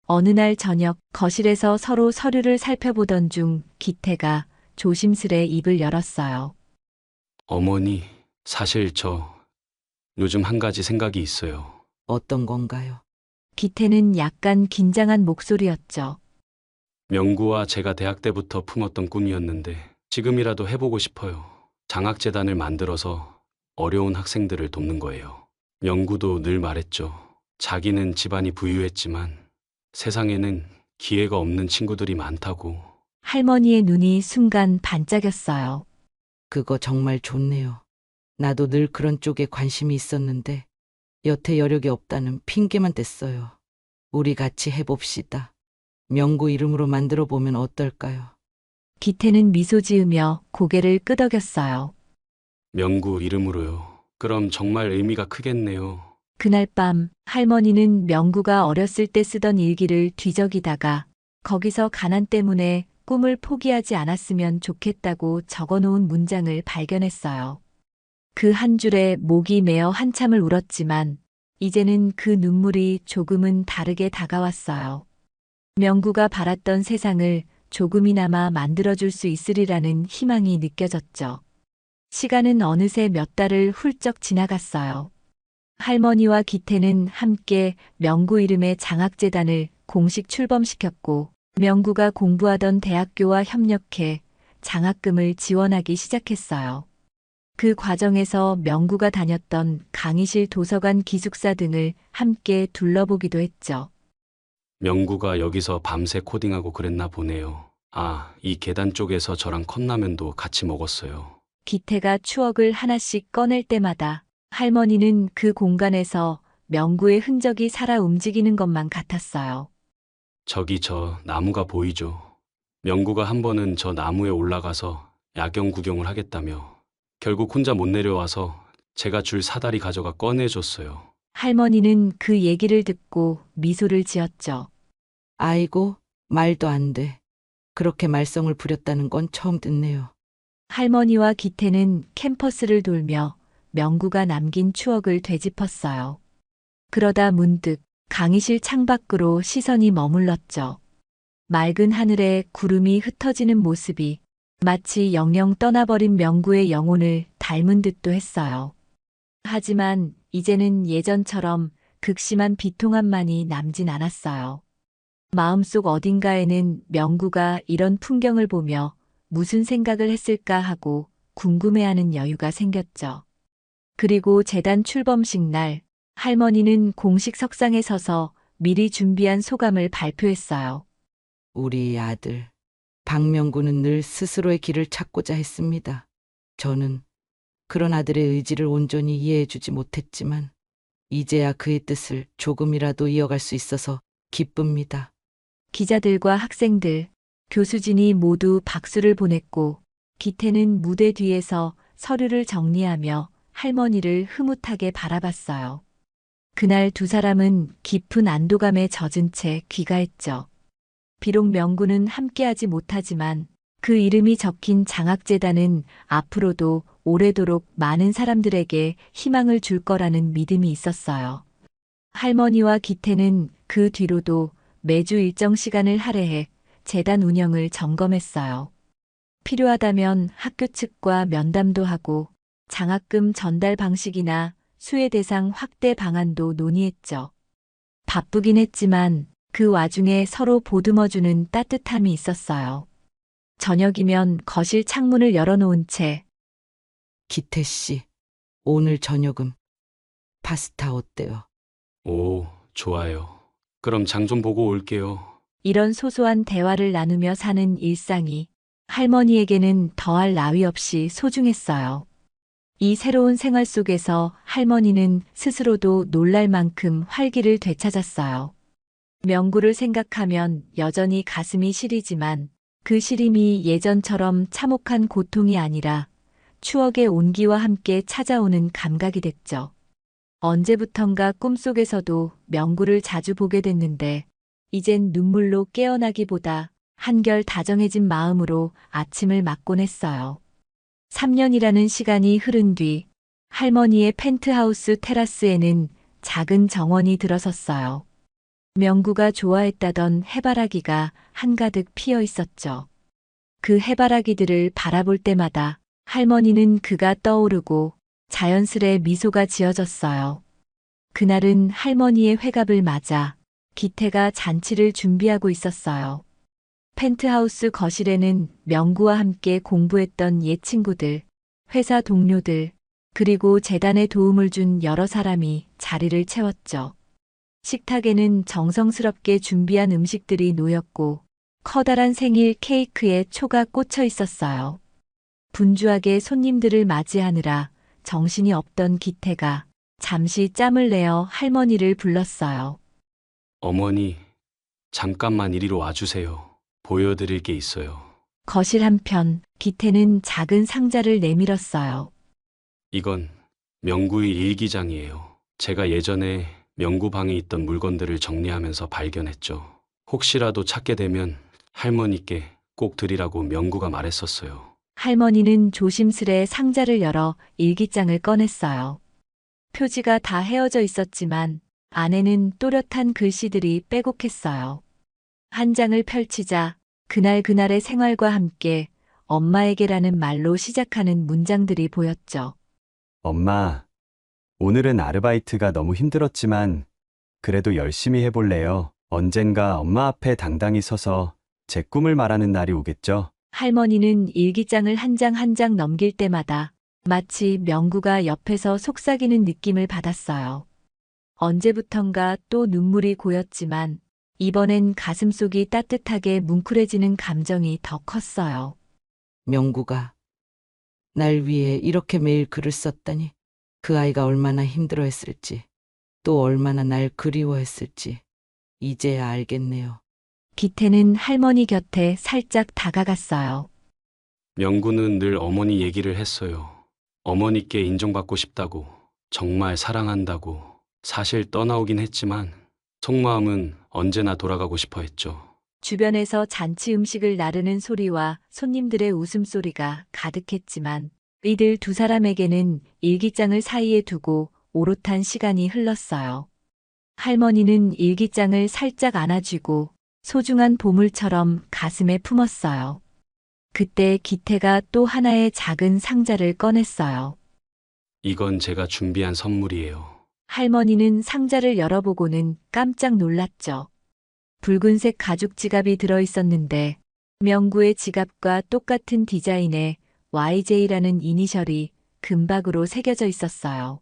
어느 날 저녁 거실에서 서로 서류를 살펴보던 중 기태가 조심스레 입을 열었어요. 어머니, 사실 저 요즘 한 가지 생각이 있어요. 어떤 건가요? 기태는 약간 긴장한 목소리였죠. 명구와 제가 대학 때부터 품었던 꿈이었는데 지금이라도 해보고 싶어요. 장학재단을 만들어서 어려운 학생들을 돕는 거예요. 명구도 늘 말했죠. 자기는 집안이 부유했지만 세상에는 기회가 없는 친구들이 많다고. 할머니의 눈이 순간 반짝였어요. 그거 정말 좋네요. 나도 늘 그런 쪽에 관심이 있었는데 여태 여력이 없다는 핑계만 댔어요. 우리 같이 해봅시다. 명구 이름으로 만들어 보면 어떨까요? 기태는 미소 지으며 고개를 끄덕였어요. 명구 이름으로요. 그럼 정말 의미가 크겠네요. 그날 밤 할머니는 명구가 어렸을 때 쓰던 일기를 뒤적이다가 거기서 가난 때문에 꿈을 포기하지 않았으면 좋겠다고 적어놓은 문장을 발견했어요. 그 한 줄에 목이 메어 한참을 울었지만 이제는 그 눈물이 조금은 다르게 다가왔어요. 명구가 바랐던 세상을 조금이나마 만들어줄 수 있으리라는 희망이 느껴졌죠. 시간은 어느새 몇 달을 훌쩍 지나갔어요. 할머니와 기태는 함께 명구 이름의 장학재단을 공식 출범시켰고 명구가 공부하던 대학교와 협력해 장학금을 지원하기 시작했어요. 그 과정에서 명구가 다녔던 강의실, 도서관, 기숙사 등을 함께 둘러보기도 했죠. 명구가 여기서 밤새 코딩하고 그랬나 보네요. 아, 이 계단 쪽에서 저랑 컵라면도 같이 먹었어요. 기태가 추억을 하나씩 꺼낼 때마다 할머니는 그 공간에서 명구의 흔적이 살아 움직이는 것만 같았어요. 저기 저 나무가 보이죠? 명구가 한 번은 저 나무에 올라가서 야경 구경을 하겠다며 결국 혼자 못 내려와서 제가 줄 사다리 가져가 꺼내줬어요. 할머니는 그 얘기를 듣고 미소를 지었죠. 아이고, 말도 안 돼. 그렇게 말썽을 부렸다는 건 처음 듣네요. 할머니와 기태는 캠퍼스를 돌며 명구가 남긴 추억을 되짚었어요. 그러다 문득 강의실 창밖으로 시선이 머물렀죠. 맑은 하늘에 구름이 흩어지는 모습이 마치 영영 떠나버린 명구의 영혼을 닮은 듯도 했어요. 하지만 이제는 예전처럼 극심한 비통함만이 남진 않았어요. 마음속 어딘가에는 명구가 이런 풍경을 보며 무슨 생각을 했을까 하고 궁금해하는 여유가 생겼죠. 그리고 재단 출범식 날, 할머니는 공식 석상에 서서 미리 준비한 소감을 발표했어요. 우리 아들 박명구는 늘 스스로의 길을 찾고자 했습니다. 저는 그런 아들의 의지를 온전히 이해해주지 못했지만 이제야 그의 뜻을 조금이라도 이어갈 수 있어서 기쁩니다. 기자들과 학생들, 교수진이 모두 박수를 보냈고, 기태는 무대 뒤에서 서류를 정리하며 할머니를 흐뭇하게 바라봤어요. 그날 두 사람은 깊은 안도감에 젖은 채 귀가했죠. 비록 명구는 함께하지 못하지만 그 이름이 적힌 장학재단은 앞으로도 오래도록 많은 사람들에게 희망을 줄 거라는 믿음이 있었어요. 할머니와 기태는 그 뒤로도 매주 일정 시간을 할애해 재단 운영을 점검했어요. 필요하다면 학교 측과 면담도 하고 장학금 전달 방식이나 수혜 대상 확대 방안도 논의했죠. 바쁘긴 했지만 그 와중에 서로 보듬어주는 따뜻함이 있었어요. 저녁이면 거실 창문을 열어놓은 채 기태 씨, 오늘 저녁은 파스타 어때요? 오, 좋아요. 그럼 장 좀 보고 올게요. 이런 소소한 대화를 나누며 사는 일상이 할머니에게는 더할 나위 없이 소중했어요. 이 새로운 생활 속에서 할머니는 스스로도 놀랄 만큼 활기를 되찾았어요. 명구를 생각하면 여전히 가슴이 시리지만 그 시림이 예전처럼 참혹한 고통이 아니라 추억의 온기와 함께 찾아오는 감각이 됐죠. 언제부턴가 꿈속에서도 명구를 자주 보게 됐는데 이젠 눈물로 깨어나기보다 한결 다정해진 마음으로 아침을 맞곤 했어요. 3년이라는 시간이 흐른 뒤 할머니의 펜트하우스 테라스에는 작은 정원이 들어섰어요. 명구가 좋아했다던 해바라기가 한가득 피어 있었죠. 그 해바라기들을 바라볼 때마다 할머니는 그가 떠오르고 자연스레 미소가 지어졌어요. 그날은 할머니의 회갑을 맞아 기태가 잔치를 준비하고 있었어요. 펜트하우스 거실에는 명구와 함께 공부했던 옛 친구들, 회사 동료들, 그리고 재단에 도움을 준 여러 사람이 자리를 채웠죠. 식탁에는 정성스럽게 준비한 음식들이 놓였고 커다란 생일 케이크에 초가 꽂혀 있었어요. 분주하게 손님들을 맞이하느라 정신이 없던 기태가 잠시 짬을 내어 할머니를 불렀어요. 어머니, 잠깐만 이리로 와주세요. 보여드릴 게 있어요. 거실 한편 기태는 작은 상자를 내밀었어요. 이건 명구의 일기장이에요. 제가 예전에 명구 방에 있던 물건들을 정리하면서 발견했죠. 혹시라도 찾게 되면 할머니께 꼭 드리라고 명구가 말했었어요. 할머니는 조심스레 상자를 열어 일기장을 꺼냈어요. 표지가 다 헤어져 있었지만 안에는 또렷한 글씨들이 빼곡했어요. 한 장을 펼치자 그날의 생활과 함께 엄마에게라는 말로 시작하는 문장들이 보였죠. 엄마, 오늘은 아르바이트가 너무 힘들었지만 그래도 열심히 해볼래요. 언젠가 엄마 앞에 당당히 서서 제 꿈을 말하는 날이 오겠죠? 할머니는 일기장을 한 장 한 장 넘길 때마다 마치 명구가 옆에서 속삭이는 느낌을 받았어요. 언제부턴가 또 눈물이 고였지만 이번엔 가슴속이 따뜻하게 뭉클해지는 감정이 더 컸어요. 명구가 날 위해 이렇게 매일 글을 썼다니 그 아이가 얼마나 힘들어했을지 또 얼마나 날 그리워했을지 이제야 알겠네요. 기태는 할머니 곁에 살짝 다가갔어요. 명구는 늘 어머니 얘기를 했어요. 어머니께 인정받고 싶다고, 정말 사랑한다고. 사실 떠나오긴 했지만 속마음은 언제나 돌아가고 싶어 했죠. 주변에서 잔치 음식을 나르는 소리와 손님들의 웃음소리가 가득했지만 이들 두 사람에게는 일기장을 사이에 두고 오롯한 시간이 흘렀어요. 할머니는 일기장을 살짝 안아쥐고 소중한 보물처럼 가슴에 품었어요. 그때 기태가 또 하나의 작은 상자를 꺼냈어요. 이건 제가 준비한 선물이에요. 할머니는 상자를 열어보고는 깜짝 놀랐죠. 붉은색 가죽 지갑이 들어 있었는데 명구의 지갑과 똑같은 디자인의 YJ라는 이니셜이 금박으로 새겨져 있었어요.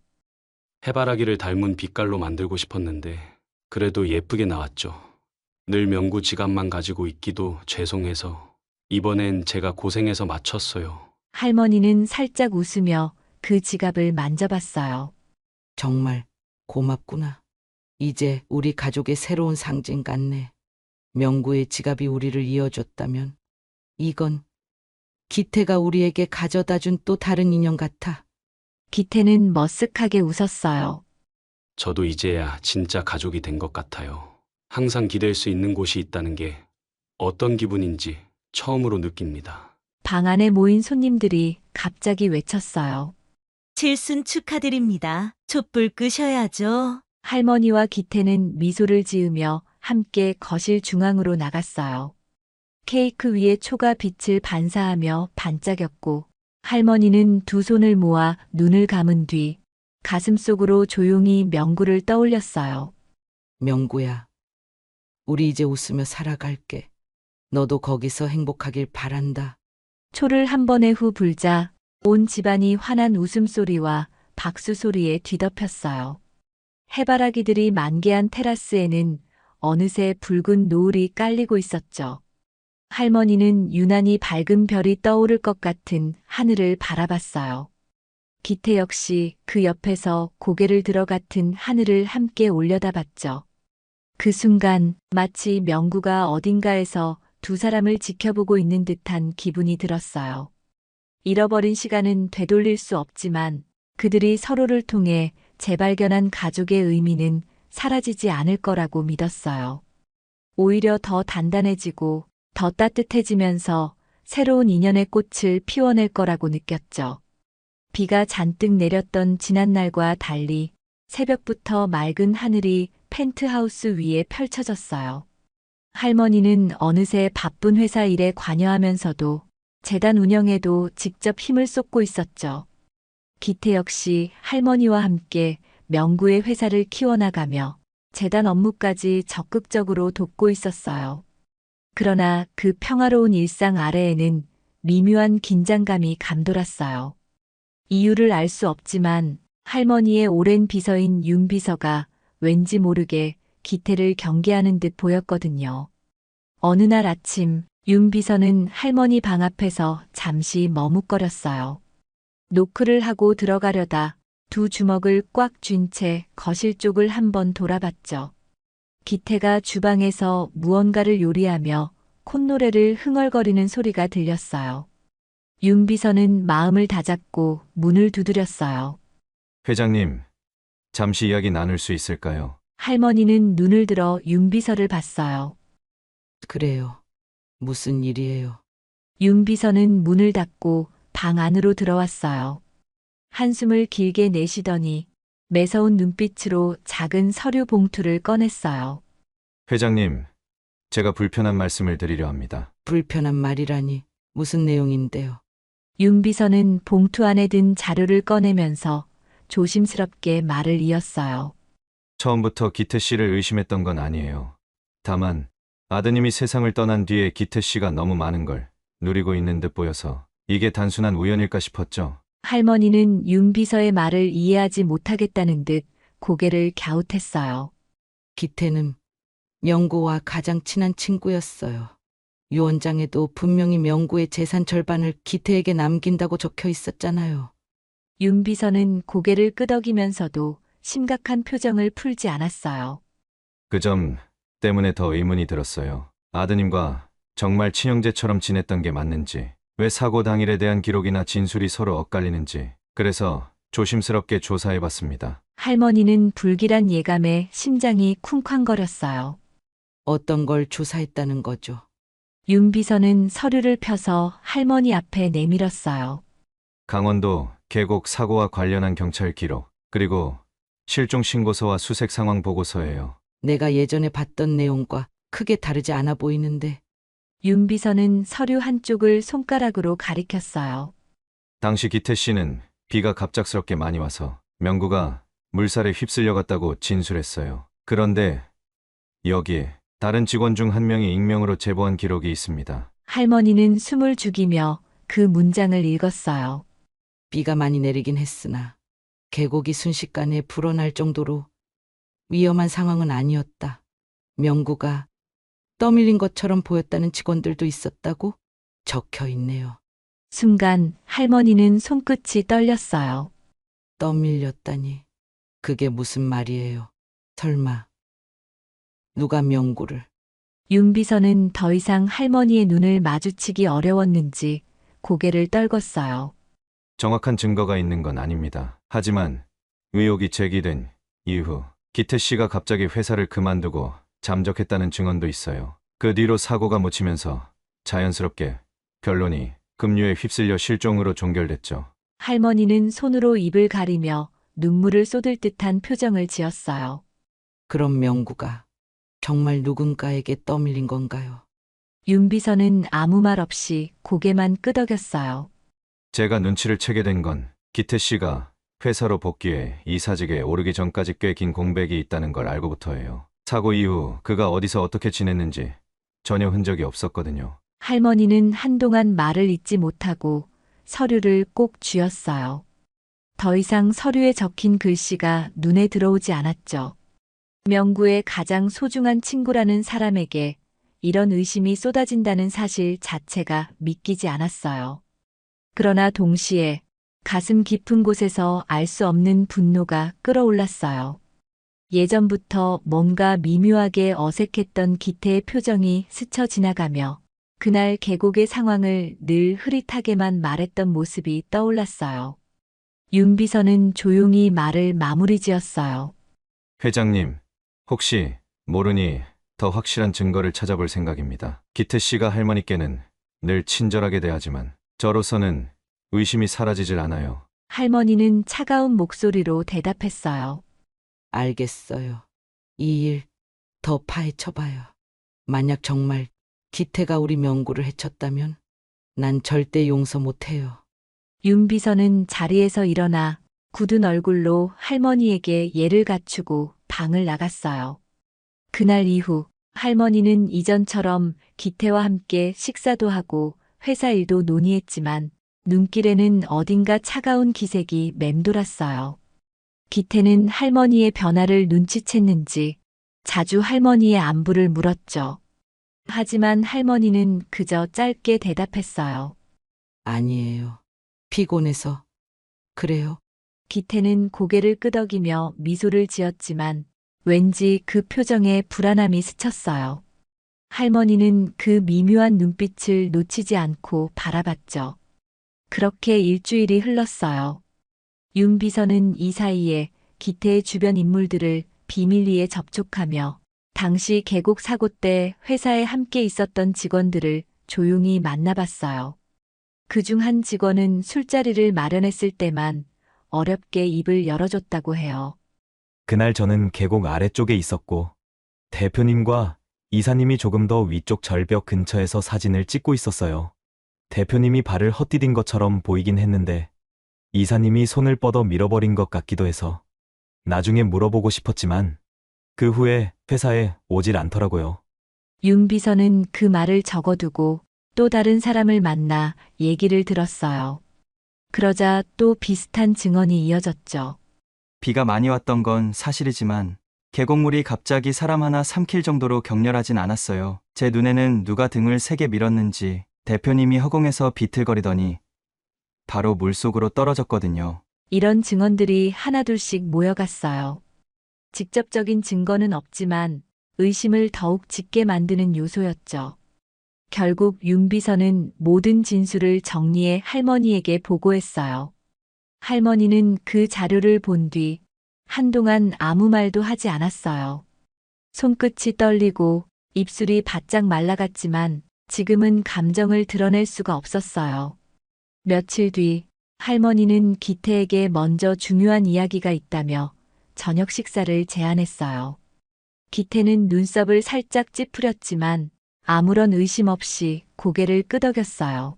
해바라기를 닮은 빛깔로 만들고 싶었는데 그래도 예쁘게 나왔죠. 늘 명구 지갑만 가지고 있기도 죄송해서 이번엔 제가 고생해서 맞췄어요. 할머니는 살짝 웃으며 그 지갑을 만져봤어요. 정말 고맙구나. 이제 우리 가족의 새로운 상징 같네. 명구의 지갑이 우리를 이어줬다면 이건 기태가 우리에게 가져다 준 또 다른 인연 같아. 기태는 머쓱하게 웃었어요. 저도 이제야 진짜 가족이 된 것 같아요. 항상 기댈 수 있는 곳이 있다는 게 어떤 기분인지 처음으로 느낍니다. 방 안에 모인 손님들이 갑자기 외쳤어요. 칠순 축하드립니다. 촛불 끄셔야죠. 할머니와 기태는 미소를 지으며 함께 거실 중앙으로 나갔어요. 케이크 위에 초가 빛을 반사하며 반짝였고 할머니는 두 손을 모아 눈을 감은 뒤 가슴속으로 조용히 명구를 떠올렸어요. 명구야, 우리 이제 웃으며 살아갈게. 너도 거기서 행복하길 바란다. 초를 한 번에 후 불자 온 집안이 환한 웃음소리와 박수 소리에 뒤덮였어요. 해바라기들이 만개한 테라스에는 어느새 붉은 노을이 깔리고 있었죠. 할머니는 유난히 밝은 별이 떠오를 것 같은 하늘을 바라봤어요. 기태 역시 그 옆에서 고개를 들어 같은 하늘을 함께 올려다봤죠. 그 순간 마치 명구가 어딘가에서 두 사람을 지켜보고 있는 듯한 기분이 들었어요. 잃어버린 시간은 되돌릴 수 없지만 그들이 서로를 통해 재발견한 가족의 의미는 사라지지 않을 거라고 믿었어요. 오히려 더 단단해지고 더 따뜻해지면서 새로운 인연의 꽃을 피워낼 거라고 느꼈죠. 비가 잔뜩 내렸던 지난날과 달리 새벽부터 맑은 하늘이 펜트하우스 위에 펼쳐졌어요. 할머니는 어느새 바쁜 회사 일에 관여하면서도 재단 운영에도 직접 힘을 쏟고 있었죠. 기태 역시 할머니와 함께 명구의 회사를 키워나가며 재단 업무까지 적극적으로 돕고 있었어요. 그러나 그 평화로운 일상 아래에는 미묘한 긴장감이 감돌았어요. 이유를 알 수 없지만 할머니의 오랜 비서인 윤 비서가 왠지 모르게 기태를 경계하는 듯 보였거든요. 어느 날 아침 윤 비서는 할머니 방 앞에서 잠시 머뭇거렸어요. 노크를 하고 들어가려다 두 주먹을 꽉 쥔 채 거실 쪽을 한번 돌아봤죠. 기태가 주방에서 무언가를 요리하며 콧노래를 흥얼거리는 소리가 들렸어요. 윤 비서는 마음을 다잡고 문을 두드렸어요. 회장님, 잠시 이야기 나눌 수 있을까요? 할머니는 눈을 들어 윤 비서를 봤어요. 그래요. 무슨 일이에요? 윤 비서는 문을 닫고 방 안으로 들어왔어요. 한숨을 길게 내쉬더니 매서운 눈빛으로 작은 서류 봉투를 꺼냈어요. 회장님, 제가 불편한 말씀을 드리려 합니다. 불편한 말이라니 무슨 내용인데요? 윤 비서는 봉투 안에 든 자료를 꺼내면서 조심스럽게 말을 이었어요. 처음부터 기태 씨를 의심했던 건 아니에요. 다만 아드님이 세상을 떠난 뒤에 기태 씨가 너무 많은 걸 누리고 있는 듯 보여서 이게 단순한 우연일까 싶었죠. 할머니는 윤 비서의 말을 이해하지 못하겠다는 듯 고개를 갸웃했어요. 기태는 명구와 가장 친한 친구였어요. 유언장에도 분명히 명구의 재산 절반을 기태에게 남긴다고 적혀 있었잖아요. 윤 비서는 고개를 끄덕이면서도 심각한 표정을 풀지 않았어요. 그 점 때문에 더 의문이 들었어요. 아드님과 정말 친형제처럼 지냈던 게 맞는지, 왜 사고 당일에 대한 기록이나 진술이 서로 엇갈리는지, 그래서 조심스럽게 조사해봤습니다. 할머니는 불길한 예감에 심장이 쿵쾅거렸어요. 어떤 걸 조사했다는 거죠? 윤 비서는 서류를 펴서 할머니 앞에 내밀었어요. 강원도 계곡 사고와 관련한 경찰 기록, 그리고 실종 신고서와 수색 상황 보고서예요. 내가 예전에 봤던 내용과 크게 다르지 않아 보이는데 윤 비서는 서류 한쪽을 손가락으로 가리켰어요. 당시 기태 씨는 비가 갑작스럽게 많이 와서 명구가 물살에 휩쓸려갔다고 진술했어요. 그런데 여기에 다른 직원 중 한 명이 익명으로 제보한 기록이 있습니다. 할머니는 숨을 죽이며 그 문장을 읽었어요. 비가 많이 내리긴 했으나 계곡이 순식간에 불어날 정도로 위험한 상황은 아니었다. 명구가 떠밀린 것처럼 보였다는 직원들도 있었다고 적혀 있네요. 순간 할머니는 손끝이 떨렸어요. 떠밀렸다니. 그게 무슨 말이에요? 설마 누가 명구를? 윤 비서는 더 이상 할머니의 눈을 마주치기 어려웠는지 고개를 떨궜어요. 정확한 증거가 있는 건 아닙니다. 하지만 의혹이 제기된 이후 기태 씨가 갑자기 회사를 그만두고 잠적했다는 증언도 있어요. 그 뒤로 사고가 묻히면서 자연스럽게 결론이 급류에 휩쓸려 실종으로 종결됐죠. 할머니는 손으로 입을 가리며 눈물을 쏟을 듯한 표정을 지었어요. 그럼 명구가 정말 누군가에게 떠밀린 건가요? 윤 비서는 아무 말 없이 고개만 끄덕였어요. 제가 눈치를 채게 된 건 기태 씨가 회사로 복귀해 이사직에 오르기 전까지 꽤 긴 공백이 있다는 걸 알고부터예요. 사고 이후 그가 어디서 어떻게 지냈는지 전혀 흔적이 없었거든요. 할머니는 한동안 말을 잇지 못하고 서류를 꼭 쥐었어요. 더 이상 서류에 적힌 글씨가 눈에 들어오지 않았죠. 명구의 가장 소중한 친구라는 사람에게 이런 의심이 쏟아진다는 사실 자체가 믿기지 않았어요. 그러나 동시에 가슴 깊은 곳에서 알 수 없는 분노가 끓어올랐어요. 예전부터 뭔가 미묘하게 어색했던 기태의 표정이 스쳐 지나가며 그날 계곡의 상황을 늘 흐릿하게만 말했던 모습이 떠올랐어요. 윤 비서는 조용히 말을 마무리 지었어요. 회장님, 혹시 모르니 더 확실한 증거를 찾아볼 생각입니다. 기태 씨가 할머니께는 늘 친절하게 대하지만 저로서는 의심이 사라지질 않아요. 할머니는 차가운 목소리로 대답했어요. 알겠어요. 이 일 더 파헤쳐봐요. 만약 정말 기태가 우리 명구를 해쳤다면 난 절대 용서 못해요. 윤 비서는 자리에서 일어나 굳은 얼굴로 할머니에게 예를 갖추고 방을 나갔어요. 그날 이후 할머니는 이전처럼 기태와 함께 식사도 하고 회사 일도 논의했지만 눈길에는 어딘가 차가운 기색이 맴돌았어요. 기태는 할머니의 변화를 눈치챘는지 자주 할머니의 안부를 물었죠. 하지만 할머니는 그저 짧게 대답했어요. 아니에요. 피곤해서. 그래요. 기태는 고개를 끄덕이며 미소를 지었지만 왠지 그 표정에 불안함이 스쳤어요. 할머니는 그 미묘한 눈빛을 놓치지 않고 바라봤죠. 그렇게 일주일이 흘렀어요. 윤 비서는 이 사이에 기태의 주변 인물들을 비밀리에 접촉하며 당시 계곡 사고 때 회사에 함께 있었던 직원들을 조용히 만나봤어요. 그중 한 직원은 술자리를 마련했을 때만 어렵게 입을 열어줬다고 해요. 그날 저는 계곡 아래쪽에 있었고 대표님과 이사님이 조금 더 위쪽 절벽 근처에서 사진을 찍고 있었어요. 대표님이 발을 헛디딘 것처럼 보이긴 했는데 이사님이 손을 뻗어 밀어버린 것 같기도 해서 나중에 물어보고 싶었지만 그 후에 회사에 오질 않더라고요. 윤 비서는 그 말을 적어두고 또 다른 사람을 만나 얘기를 들었어요. 그러자 또 비슷한 증언이 이어졌죠. 비가 많이 왔던 건 사실이지만 계곡물이 갑자기 사람 하나 삼킬 정도로 격렬하진 않았어요. 제 눈에는 누가 등을 세게 밀었는지 대표님이 허공에서 비틀거리더니 바로 물속으로 떨어졌거든요. 이런 증언들이 하나둘씩 모여갔어요. 직접적인 증거는 없지만 의심을 더욱 짙게 만드는 요소였죠. 결국 윤 비서는 모든 진술을 정리해 할머니에게 보고했어요. 할머니는 그 자료를 본 뒤 한동안 아무 말도 하지 않았어요. 손끝이 떨리고 입술이 바짝 말라갔지만 지금은 감정을 드러낼 수가 없었어요. 며칠 뒤 할머니는 기태에게 먼저 중요한 이야기가 있다며 저녁 식사를 제안했어요. 기태는 눈썹을 살짝 찌푸렸지만 아무런 의심 없이 고개를 끄덕였어요.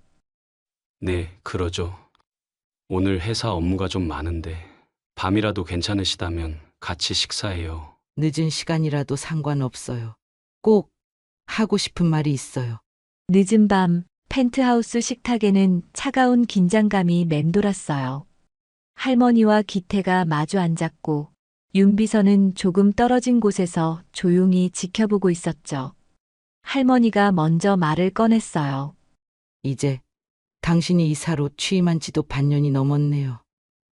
네, 그러죠. 오늘 회사 업무가 좀 많은데 밤이라도 괜찮으시다면 같이 식사해요. 늦은 시간이라도 상관없어요. 꼭 하고 싶은 말이 있어요. 늦은 밤 펜트하우스 식탁에는 차가운 긴장감이 맴돌았어요. 할머니와 기태가 마주 앉았고 윤비서는 조금 떨어진 곳에서 조용히 지켜보고 있었죠. 할머니가 먼저 말을 꺼냈어요. 이제 당신이 이사로 취임한 지도 반년이 넘었네요.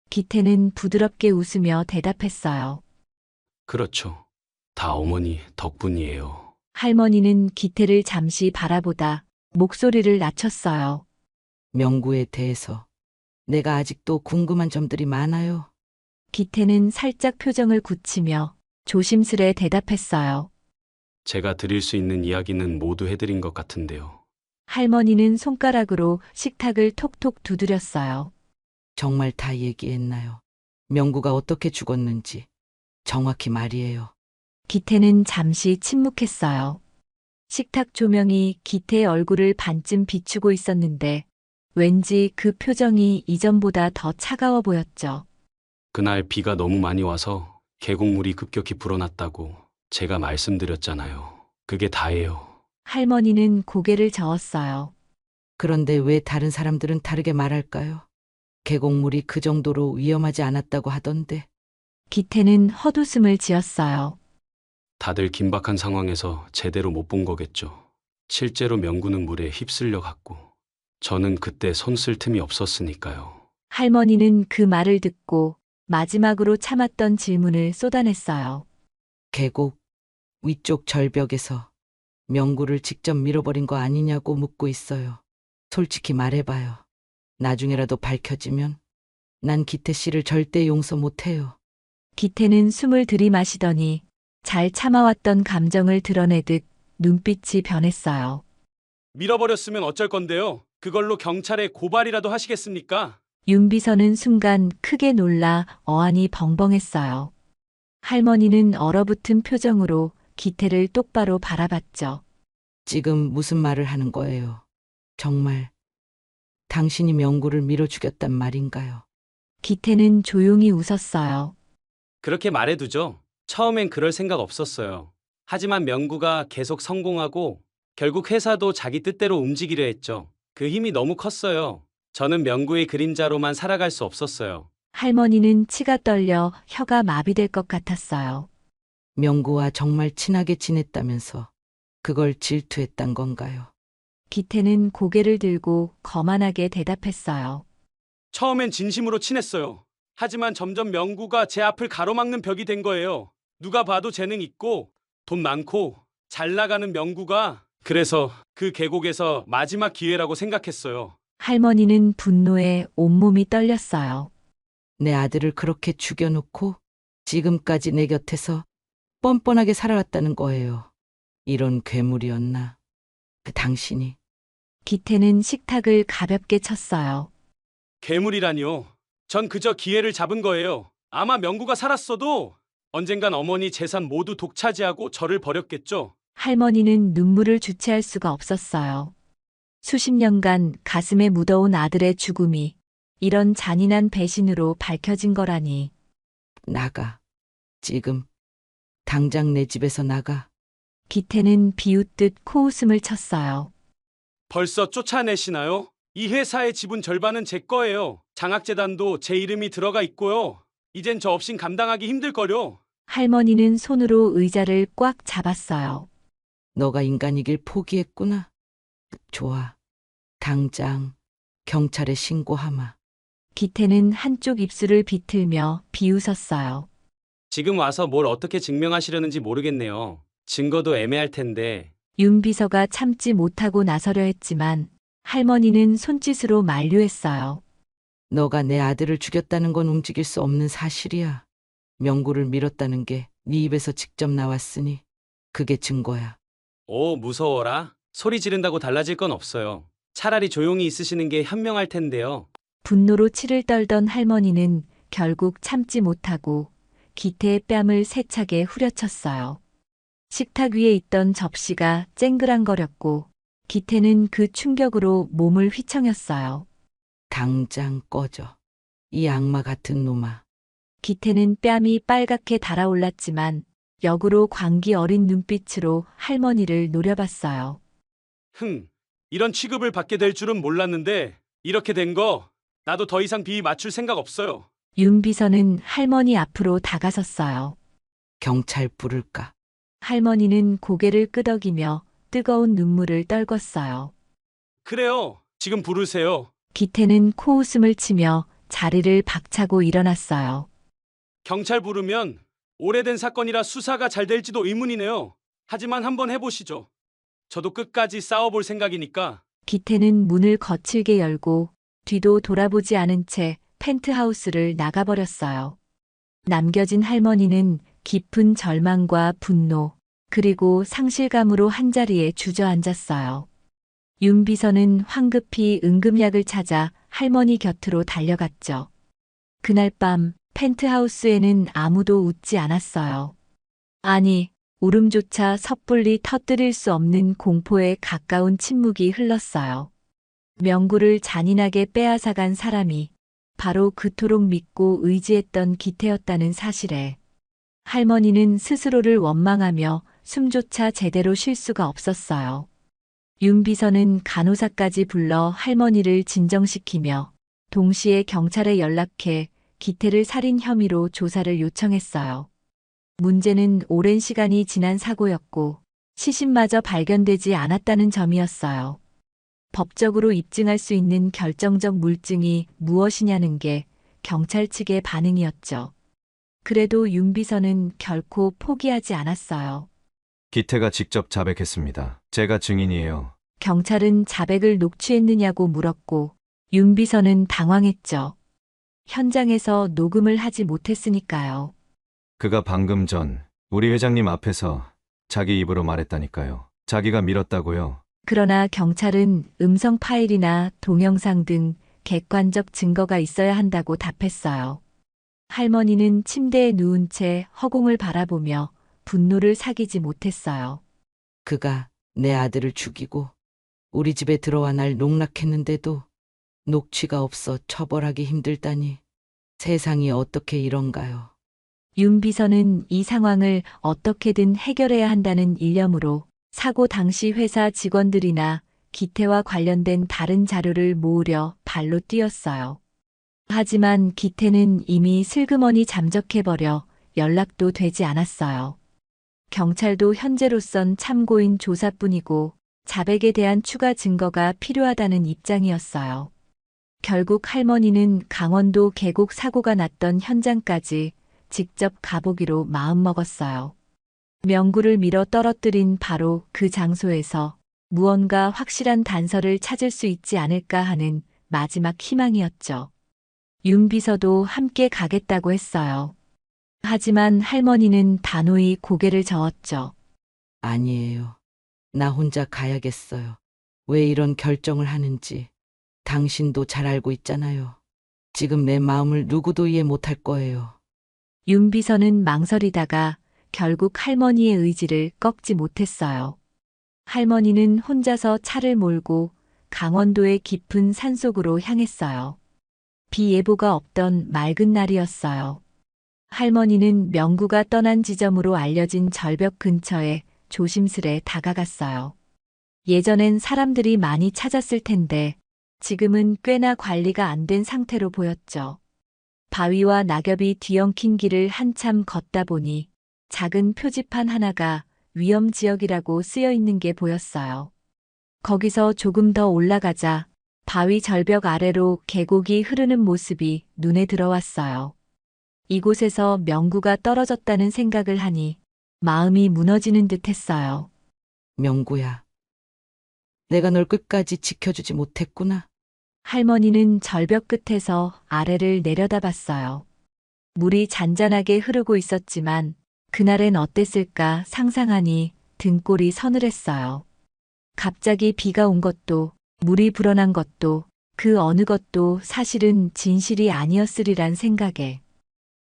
기태는 부드럽게 웃으며 대답했어요. 그렇죠. 다 어머니 덕분이에요. 할머니는 기태를 잠시 바라보다 목소리를 낮췄어요. 명구에 대해서 내가 아직도 궁금한 점들이 많아요. 기태는 살짝 표정을 굳히며 조심스레 대답했어요. 제가 드릴 수 있는 이야기는 모두 해드린 것 같은데요. 할머니는 손가락으로 식탁을 톡톡 두드렸어요. 정말 다 얘기했나요? 명구가 어떻게 죽었는지 정확히 말이에요. 기태는 잠시 침묵했어요. 식탁 조명이 기태의 얼굴을 반쯤 비추고 있었는데 왠지 그 표정이 이전보다 더 차가워 보였죠. 그날 비가 너무 많이 와서 계곡물이 급격히 불어났다고 제가 말씀드렸잖아요. 그게 다예요. 할머니는 고개를 저었어요. 그런데 왜 다른 사람들은 다르게 말할까요? 계곡물이 그 정도로 위험하지 않았다고 하던데. 기태는 헛웃음을 지었어요. 다들 긴박한 상황에서 제대로 못 본 거겠죠. 실제로 명구는 물에 휩쓸려 갔고 저는 그때 손 쓸 틈이 없었으니까요. 할머니는 그 말을 듣고 마지막으로 참았던 질문을 쏟아냈어요. 계곡 위쪽 절벽에서 명구를 직접 밀어버린 거 아니냐고 묻고 있어요. 솔직히 말해봐요. 나중에라도 밝혀지면 난 기태 씨를 절대 용서 못해요. 기태는 숨을 들이마시더니 잘 참아왔던 감정을 드러내듯 눈빛이 변했어요. 밀어버렸으면 어쩔 건데요. 그걸로 경찰에 고발이라도 하시겠습니까? 윤비서는 순간 크게 놀라 어안이 벙벙했어요. 할머니는 얼어붙은 표정으로 기태를 똑바로 바라봤죠. 지금 무슨 말을 하는 거예요? 정말 당신이 명구를 밀어 죽였단 말인가요? 기태는 조용히 웃었어요. 그렇게 말해두죠. 처음엔 그럴 생각 없었어요. 하지만 명구가 계속 성공하고 결국 회사도 자기 뜻대로 움직이려 했죠. 그 힘이 너무 컸어요. 저는 명구의 그림자로만 살아갈 수 없었어요. 할머니는 치가 떨려 혀가 마비될 것 같았어요. 명구와 정말 친하게 지냈다면서 그걸 질투했단 건가요? 기태는 고개를 들고 거만하게 대답했어요. 처음엔 진심으로 친했어요. 하지만 점점 명구가 제 앞을 가로막는 벽이 된 거예요. 누가 봐도 재능 있고 돈 많고 잘 나가는 명구가 그래서 그 계곡에서 마지막 기회라고 생각했어요. 할머니는 분노에 온몸이 떨렸어요. 내 아들을 그렇게 죽여놓고 지금까지 내 곁에서 뻔뻔하게 살아왔다는 거예요. 이런 괴물이었나? 그 당신이. 기태는 식탁을 가볍게 쳤어요. 괴물이라니요. 전 그저 기회를 잡은 거예요. 아마 명구가 살았어도 언젠간 어머니 재산 모두 독차지하고 저를 버렸겠죠. 할머니는 눈물을 주체할 수가 없었어요. 수십 년간 가슴에 묻어온 아들의 죽음이 이런 잔인한 배신으로 밝혀진 거라니. 나가. 지금. 당장 내 집에서 나가. 기태는 비웃듯 코웃음을 쳤어요. 벌써 쫓아내시나요? 이 회사의 지분 절반은 제 거예요. 장학재단도 제 이름이 들어가 있고요. 이젠 저 없인 감당하기 힘들거려. 할머니는 손으로 의자를 꽉 잡았어요. 너가 인간이길 포기했구나. 좋아. 당장 경찰에 신고하마. 기태는 한쪽 입술을 비틀며 비웃었어요. 지금 와서 뭘 어떻게 증명하시려는지 모르겠네요. 증거도 애매할 텐데. 윤 비서가 참지 못하고 나서려 했지만 할머니는 손짓으로 만류했어요. 너가 내 아들을 죽였다는 건 움직일 수 없는 사실이야. 명구를 밀었다는 게 네 입에서 직접 나왔으니 그게 증거야. 오, 무서워라. 소리 지른다고 달라질 건 없어요. 차라리 조용히 있으시는 게 현명할 텐데요. 분노로 치를 떨던 할머니는 결국 참지 못하고 기태의 뺨을 세차게 후려쳤어요. 식탁 위에 있던 접시가 쨍그랑거렸고 기태는 그 충격으로 몸을 휘청였어요. 당장 꺼져. 이 악마 같은 놈아. 기태는 뺨이 빨갛게 달아올랐지만 역으로 광기 어린 눈빛으로 할머니를 노려봤어요. 이런 취급을 받게 될 줄은 몰랐는데 이렇게 된 거 나도 더 이상 비위 맞출 생각 없어요. 윤 비서는 할머니 앞으로 다가섰어요. 경찰 부를까? 할머니는 고개를 끄덕이며 뜨거운 눈물을 떨궜어요. 그래요. 지금 부르세요. 기태는 코웃음을 치며 자리를 박차고 일어났어요. 경찰 부르면 오래된 사건이라 수사가 잘 될지도 의문이네요. 하지만 한번 해보시죠. 저도 끝까지 싸워볼 생각이니까. 기태는 문을 거칠게 열고 뒤도 돌아보지 않은 채 펜트하우스를 나가버렸어요. 남겨진 할머니는 깊은 절망과 분노, 그리고 상실감으로 한자리에 주저앉았어요. 윤 비서는 황급히 응급약을 찾아 할머니 곁으로 달려갔죠. 그날 밤 펜트하우스에는 아무도 웃지 않았어요. 아니, 울음조차 섣불리 터뜨릴 수 없는 공포에 가까운 침묵이 흘렀어요. 명구를 잔인하게 빼앗아간 사람이 바로 그토록 믿고 의지했던 기태였다는 사실에 할머니는 스스로를 원망하며 숨조차 제대로 쉴 수가 없었어요. 윤 비서는 간호사까지 불러 할머니를 진정시키며 동시에 경찰에 연락해 기태를 살인 혐의로 조사를 요청했어요. 문제는 오랜 시간이 지난 사고였고 시신마저 발견되지 않았다는 점이었어요. 법적으로 입증할 수 있는 결정적 물증이 무엇이냐는 게 경찰 측의 반응이었죠. 그래도 윤 비서는 결코 포기하지 않았어요. 기태가 직접 자백했습니다. 제가 증인이에요. 경찰은 자백을 녹취했느냐고 물었고 윤 비서는 당황했죠. 현장에서 녹음을 하지 못했으니까요. 그가 방금 전 우리 회장님 앞에서 자기 입으로 말했다니까요. 자기가 밀었다고요. 그러나 경찰은 음성 파일이나 동영상 등 객관적 증거가 있어야 한다고 답했어요. 할머니는 침대에 누운 채 허공을 바라보며 분노를 사귀지 못했어요. 그가 내 아들을 죽이고 우리 집에 들어와 날 농락했는데도 녹취가 없어 처벌하기 힘들다니. 세상이 어떻게 이런가요? 윤 비서는 이 상황을 어떻게든 해결해야 한다는 일념으로 사고 당시 회사 직원들이나 기태와 관련된 다른 자료를 모으려 발로 뛰었어요. 하지만 기태는 이미 슬그머니 잠적해버려 연락도 되지 않았어요. 경찰도 현재로선 참고인 조사뿐이고 자백에 대한 추가 증거가 필요하다는 입장이었어요. 결국 할머니는 강원도 계곡 사고가 났던 현장까지 직접 가보기로 마음먹었어요. 명구를 밀어 떨어뜨린 바로 그 장소에서 무언가 확실한 단서를 찾을 수 있지 않을까 하는 마지막 희망이었죠. 윤 비서도 함께 가겠다고 했어요. 하지만 할머니는 단호히 고개를 저었죠. 아니에요. 나 혼자 가야겠어요. 왜 이런 결정을 하는지 당신도 잘 알고 있잖아요. 지금 내 마음을 누구도 이해 못할 거예요. 윤 비서는 망설이다가 결국 할머니의 의지를 꺾지 못했어요. 할머니는 혼자서 차를 몰고 강원도의 깊은 산속으로 향했어요. 비 예보가 없던 맑은 날이었어요. 할머니는 명구가 떠난 지점으로 알려진 절벽 근처에 조심스레 다가갔어요. 예전엔 사람들이 많이 찾았을 텐데 지금은 꽤나 관리가 안 된 상태로 보였죠. 바위와 낙엽이 뒤엉킨 길을 한참 걷다 보니 작은 표지판 하나가 위험 지역이라고 쓰여 있는 게 보였어요. 거기서 조금 더 올라가자 바위 절벽 아래로 계곡이 흐르는 모습이 눈에 들어왔어요. 이곳에서 명구가 떨어졌다는 생각을 하니 마음이 무너지는 듯 했어요. 명구야. 내가 널 끝까지 지켜주지 못했구나. 할머니는 절벽 끝에서 아래를 내려다봤어요. 물이 잔잔하게 흐르고 있었지만 그날엔 어땠을까 상상하니 등골이 서늘했어요. 갑자기 비가 온 것도 물이 불어난 것도 그 어느 것도 사실은 진실이 아니었으리란 생각에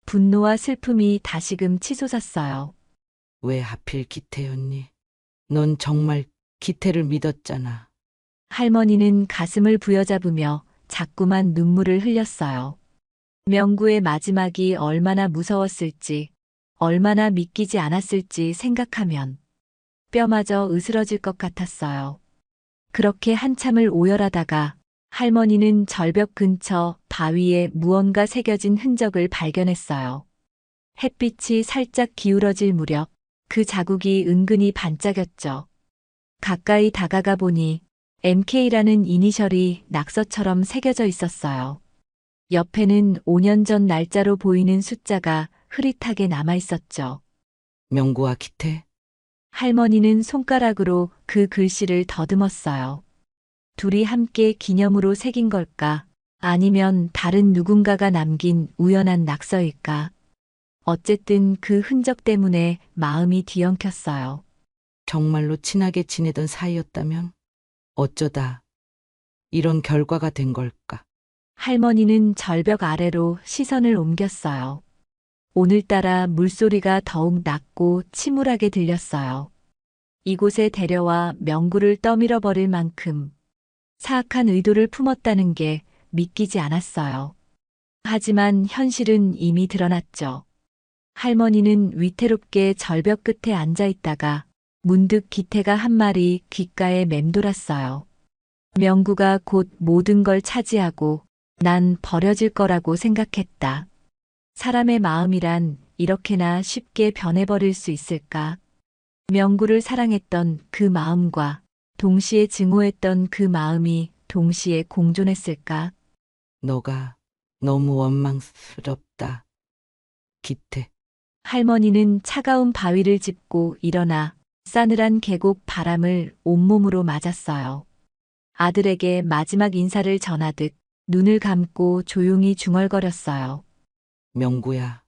분노와 슬픔이 다시금 치솟았어요. 왜 하필 기태였니? 넌 정말 기태를 믿었잖아. 할머니는 가슴을 부여잡으며 자꾸만 눈물을 흘렸어요. 명구의 마지막이 얼마나 무서웠을지 얼마나 믿기지 않았을지 생각하면 뼈마저 으스러질 것 같았어요. 그렇게 한참을 오열하다가 할머니는 절벽 근처 바위에 무언가 새겨진 흔적을 발견했어요. 햇빛이 살짝 기울어질 무렵 그 자국이 은근히 반짝였죠. 가까이 다가가 보니 MK라는 이니셜이 낙서처럼 새겨져 있었어요. 옆에는 5년 전 날짜로 보이는 숫자가 흐릿하게 남아 있었죠. 명구와 기태, 할머니는 손가락으로 그 글씨를 더듬었어요. 둘이 함께 기념으로 새긴 걸까? 아니면 다른 누군가가 남긴 우연한 낙서일까? 어쨌든 그 흔적 때문에 마음이 뒤엉켰어요. 정말로 친하게 지내던 사이였다면 어쩌다 이런 결과가 된 걸까? 할머니는 절벽 아래로 시선을 옮겼어요. 오늘따라 물소리가 더욱 낮고 침울하게 들렸어요. 이곳에 데려와 명구를 떠밀어 버릴 만큼 사악한 의도를 품었다는 게 믿기지 않았어요. 하지만 현실은 이미 드러났죠. 할머니는 위태롭게 절벽 끝에 앉아 있다가 문득 기태가 한 말이 귓가에 맴돌았어요. 명구가 곧 모든 걸 차지하고 난 버려질 거라고 생각했다. 사람의 마음이란 이렇게나 쉽게 변해버릴 수 있을까? 명구를 사랑했던 그 마음과 동시에 증오했던 그 마음이 동시에 공존했을까? 너가 너무 원망스럽다. 기태, 할머니는 차가운 바위를 짚고 일어나 싸늘한 계곡 바람을 온몸으로 맞았어요. 아들에게 마지막 인사를 전하듯 눈을 감고 조용히 중얼거렸어요. 명구야,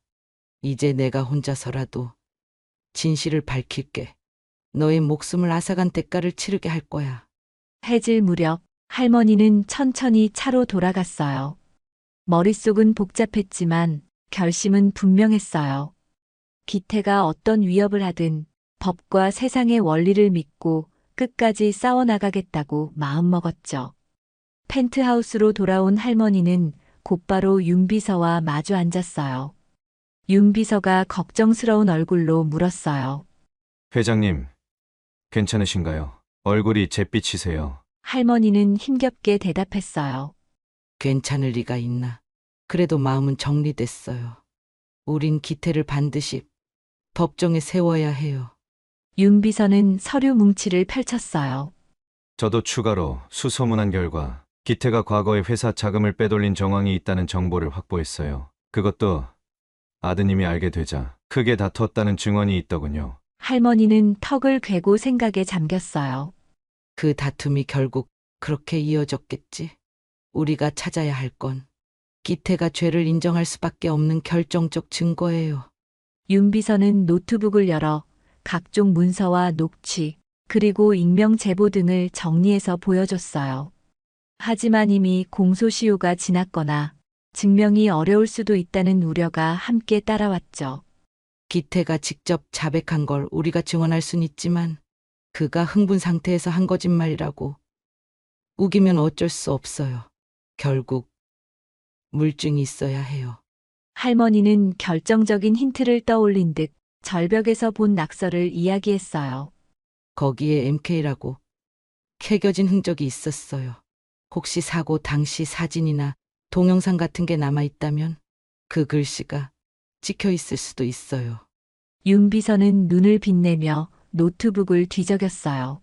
이제 내가 혼자서라도 진실을 밝힐게. 너의 목숨을 앗아간 대가를 치르게 할 거야. 해질 무렵 할머니는 천천히 차로 돌아갔어요. 머릿속은 복잡했지만 결심은 분명했어요. 기태가 어떤 위협을 하든 법과 세상의 원리를 믿고 끝까지 싸워나가겠다고 마음먹었죠. 펜트하우스로 돌아온 할머니는 곧바로 윤비서와 마주 앉았어요. 윤비서가 걱정스러운 얼굴로 물었어요. 회장님, 괜찮으신가요? 얼굴이 잿빛이세요. 할머니는 힘겹게 대답했어요. 괜찮을 리가 있나. 그래도 마음은 정리됐어요. 우린 기태를 반드시 법정에 세워야 해요. 윤비서는 서류 뭉치를 펼쳤어요. 저도 추가로 수소문한 결과 기태가 과거에 회사 자금을 빼돌린 정황이 있다는 정보를 확보했어요. 그것도 아드님이 알게 되자 크게 다퉜다는 증언이 있더군요. 할머니는 턱을 괴고 생각에 잠겼어요. 그 다툼이 결국 그렇게 이어졌겠지. 우리가 찾아야 할 건 기태가 죄를 인정할 수밖에 없는 결정적 증거예요. 윤비서는 노트북을 열어 각종 문서와 녹취, 그리고 익명 제보 등을 정리해서 보여줬어요. 하지만 이미 공소시효가 지났거나 증명이 어려울 수도 있다는 우려가 함께 따라왔죠. 기태가 직접 자백한 걸 우리가 증언할 순 있지만 그가 흥분 상태에서 한 거짓말이라고 우기면 어쩔 수 없어요. 결국 물증이 있어야 해요. 할머니는 결정적인 힌트를 떠올린 듯 절벽에서 본 낙서를 이야기했어요. 거기에 MK라고 캐겨진 흔적이 있었어요. 혹시 사고 당시 사진이나 동영상 같은 게 남아있다면 그 글씨가 찍혀 있을 수도 있어요. 윤비서는 눈을 빛내며 노트북을 뒤적였어요.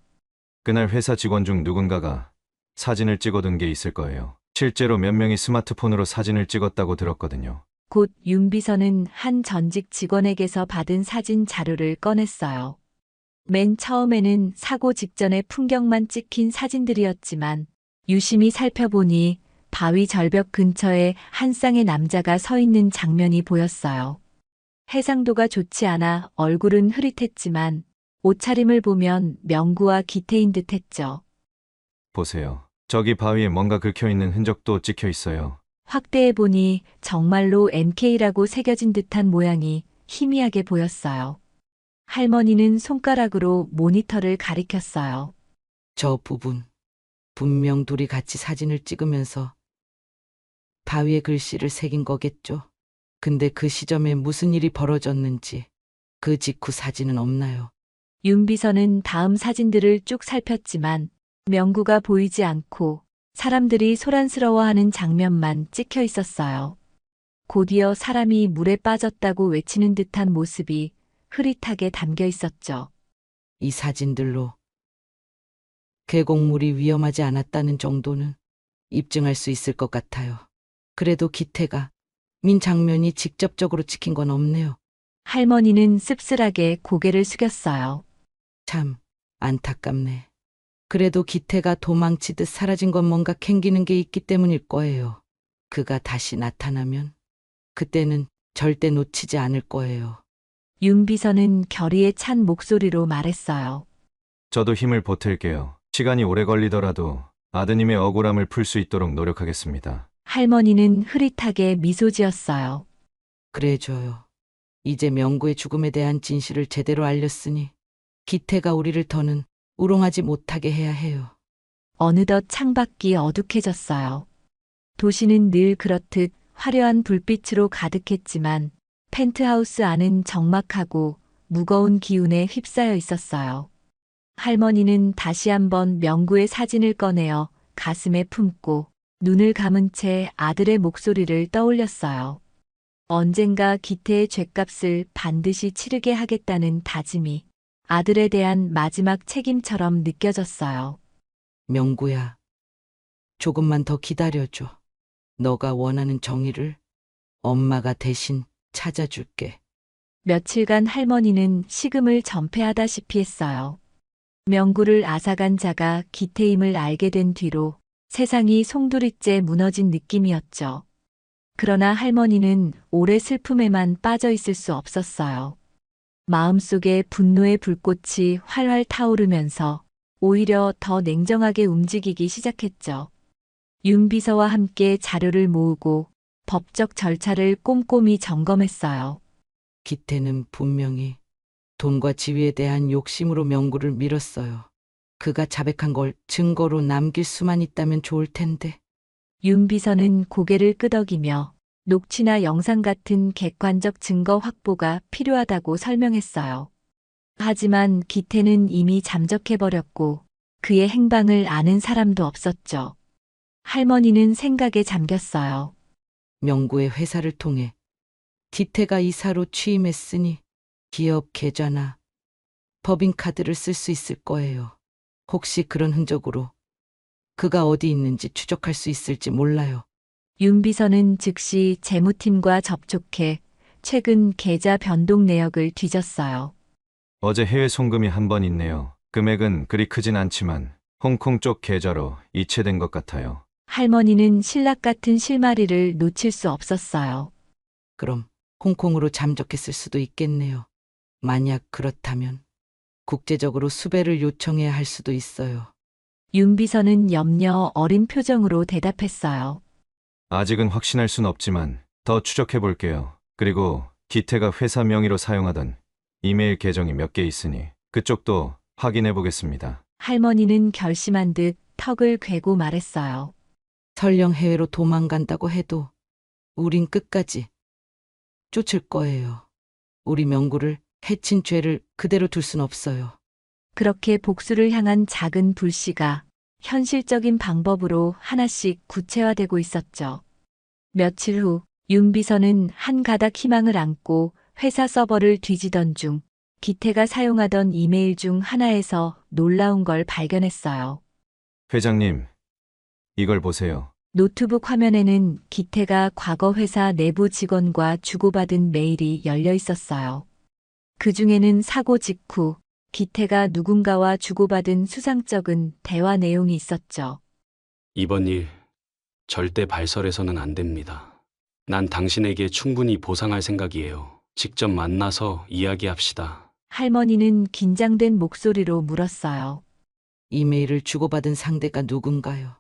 그날 회사 직원 중 누군가가 사진을 찍어둔 게 있을 거예요. 실제로 몇 명이 스마트폰으로 사진을 찍었다고 들었거든요. 곧 윤비서는 한 전직 직원에게서 받은 사진 자료를 꺼냈어요. 맨 처음에는 사고 직전의 풍경만 찍힌 사진들이었지만 유심히 살펴보니 바위 절벽 근처에 한 쌍의 남자가 서 있는 장면이 보였어요. 해상도가 좋지 않아 얼굴은 흐릿했지만 옷차림을 보면 명구와 기태인 듯했죠. 보세요. 저기 바위에 뭔가 긁혀있는 흔적도 찍혀 있어요. 확대해 보니 정말로 MK라고 새겨진 듯한 모양이 희미하게 보였어요. 할머니는 손가락으로 모니터를 가리켰어요. 저 부분 분명 둘이 같이 사진을 찍으면서 바위에 글씨를 새긴 거겠죠. 근데 그 시점에 무슨 일이 벌어졌는지 그 직후 사진은 없나요? 윤 비서는 다음 사진들을 쭉 살폈지만 명구가 보이지 않고 사람들이 소란스러워하는 장면만 찍혀 있었어요. 곧이어 사람이 물에 빠졌다고 외치는 듯한 모습이 흐릿하게 담겨 있었죠. 이 사진들로 계곡물이 위험하지 않았다는 정도는 입증할 수 있을 것 같아요. 그래도 기태가 민 장면이 직접적으로 찍힌 건 없네요. 할머니는 씁쓸하게 고개를 숙였어요. 참 안타깝네. 그래도 기태가 도망치듯 사라진 건 뭔가 캥기는 게 있기 때문일 거예요. 그가 다시 나타나면 그때는 절대 놓치지 않을 거예요. 윤 비서는 결의에 찬 목소리로 말했어요. 저도 힘을 보탤게요. 시간이 오래 걸리더라도 아드님의 억울함을 풀 수 있도록 노력하겠습니다. 할머니는 흐릿하게 미소 지었어요. 그래줘요. 이제 명구의 죽음에 대한 진실을 제대로 알렸으니 기태가 우리를 더는 우롱하지 못하게 해야 해요. 어느덧 창밖이 어둑해졌어요. 도시는 늘 그렇듯 화려한 불빛으로 가득했지만 펜트하우스 안은 적막하고 무거운 기운에 휩싸여 있었어요. 할머니는 다시 한번 명구의 사진을 꺼내어 가슴에 품고 눈을 감은 채 아들의 목소리를 떠올렸어요. 언젠가 기태의 죗값을 반드시 치르게 하겠다는 다짐이 아들에 대한 마지막 책임처럼 느껴졌어요. 명구야, 조금만 더 기다려줘. 너가 원하는 정의를 엄마가 대신 찾아줄게. 며칠간 할머니는 식음을 전폐하다시피 했어요. 명구를 앗아간 자가 기태임을 알게 된 뒤로 세상이 송두리째 무너진 느낌이었죠. 그러나 할머니는 오래 슬픔에만 빠져 있을 수 없었어요. 마음속에 분노의 불꽃이 활활 타오르면서 오히려 더 냉정하게 움직이기 시작했죠. 윤 비서와 함께 자료를 모으고 법적 절차를 꼼꼼히 점검했어요. 기태는 분명히 돈과 지위에 대한 욕심으로 명구를 밀었어요. 그가 자백한 걸 증거로 남길 수만 있다면 좋을 텐데. 윤 비서는 고개를 끄덕이며 녹취나 영상 같은 객관적 증거 확보가 필요하다고 설명했어요. 하지만 기태는 이미 잠적해버렸고 그의 행방을 아는 사람도 없었죠. 할머니는 생각에 잠겼어요. 명구의 회사를 통해 기태가 이사로 취임했으니 기업 계좌나 법인카드를 쓸 수 있을 거예요. 혹시 그런 흔적으로 그가 어디 있는지 추적할 수 있을지 몰라요. 윤 비서는 즉시 재무팀과 접촉해 최근 계좌 변동 내역을 뒤졌어요. 어제 해외 송금이 한 번 있네요. 금액은 그리 크진 않지만 홍콩 쪽 계좌로 이체된 것 같아요. 할머니는 신락 같은 실마리를 놓칠 수 없었어요. 그럼 홍콩으로 잠적했을 수도 있겠네요. 만약 그렇다면 국제적으로 수배를 요청해야 할 수도 있어요. 윤 비서는 염려 어린 표정으로 대답했어요. 아직은 확신할 순 없지만 더 추적해 볼게요. 그리고 기태가 회사 명의로 사용하던 이메일 계정이 몇 개 있으니 그쪽도 확인해 보겠습니다. 할머니는 결심한 듯 턱을 괴고 말했어요. 설령 해외로 도망간다고 해도 우린 끝까지 쫓을 거예요. 우리 명구를 해친 죄를 그대로 둘 순 없어요. 그렇게 복수를 향한 작은 불씨가 현실적인 방법으로 하나씩 구체화되고 있었죠. 며칠 후 윤 비서는 한 가닥 희망을 안고 회사 서버를 뒤지던 중 기태가 사용하던 이메일 중 하나에서 놀라운 걸 발견했어요. 회장님, 이걸 보세요. 노트북 화면에는 기태가 과거 회사 내부 직원과 주고받은 메일이 열려 있었어요. 그 중에는 사고 직후 기태가 누군가와 주고받은 수상쩍은 대화 내용이 있었죠. 이번 일 절대 발설해서는 안 됩니다. 난 당신에게 충분히 보상할 생각이에요. 직접 만나서 이야기합시다. 할머니는 긴장된 목소리로 물었어요. 이메일을 주고받은 상대가 누군가요?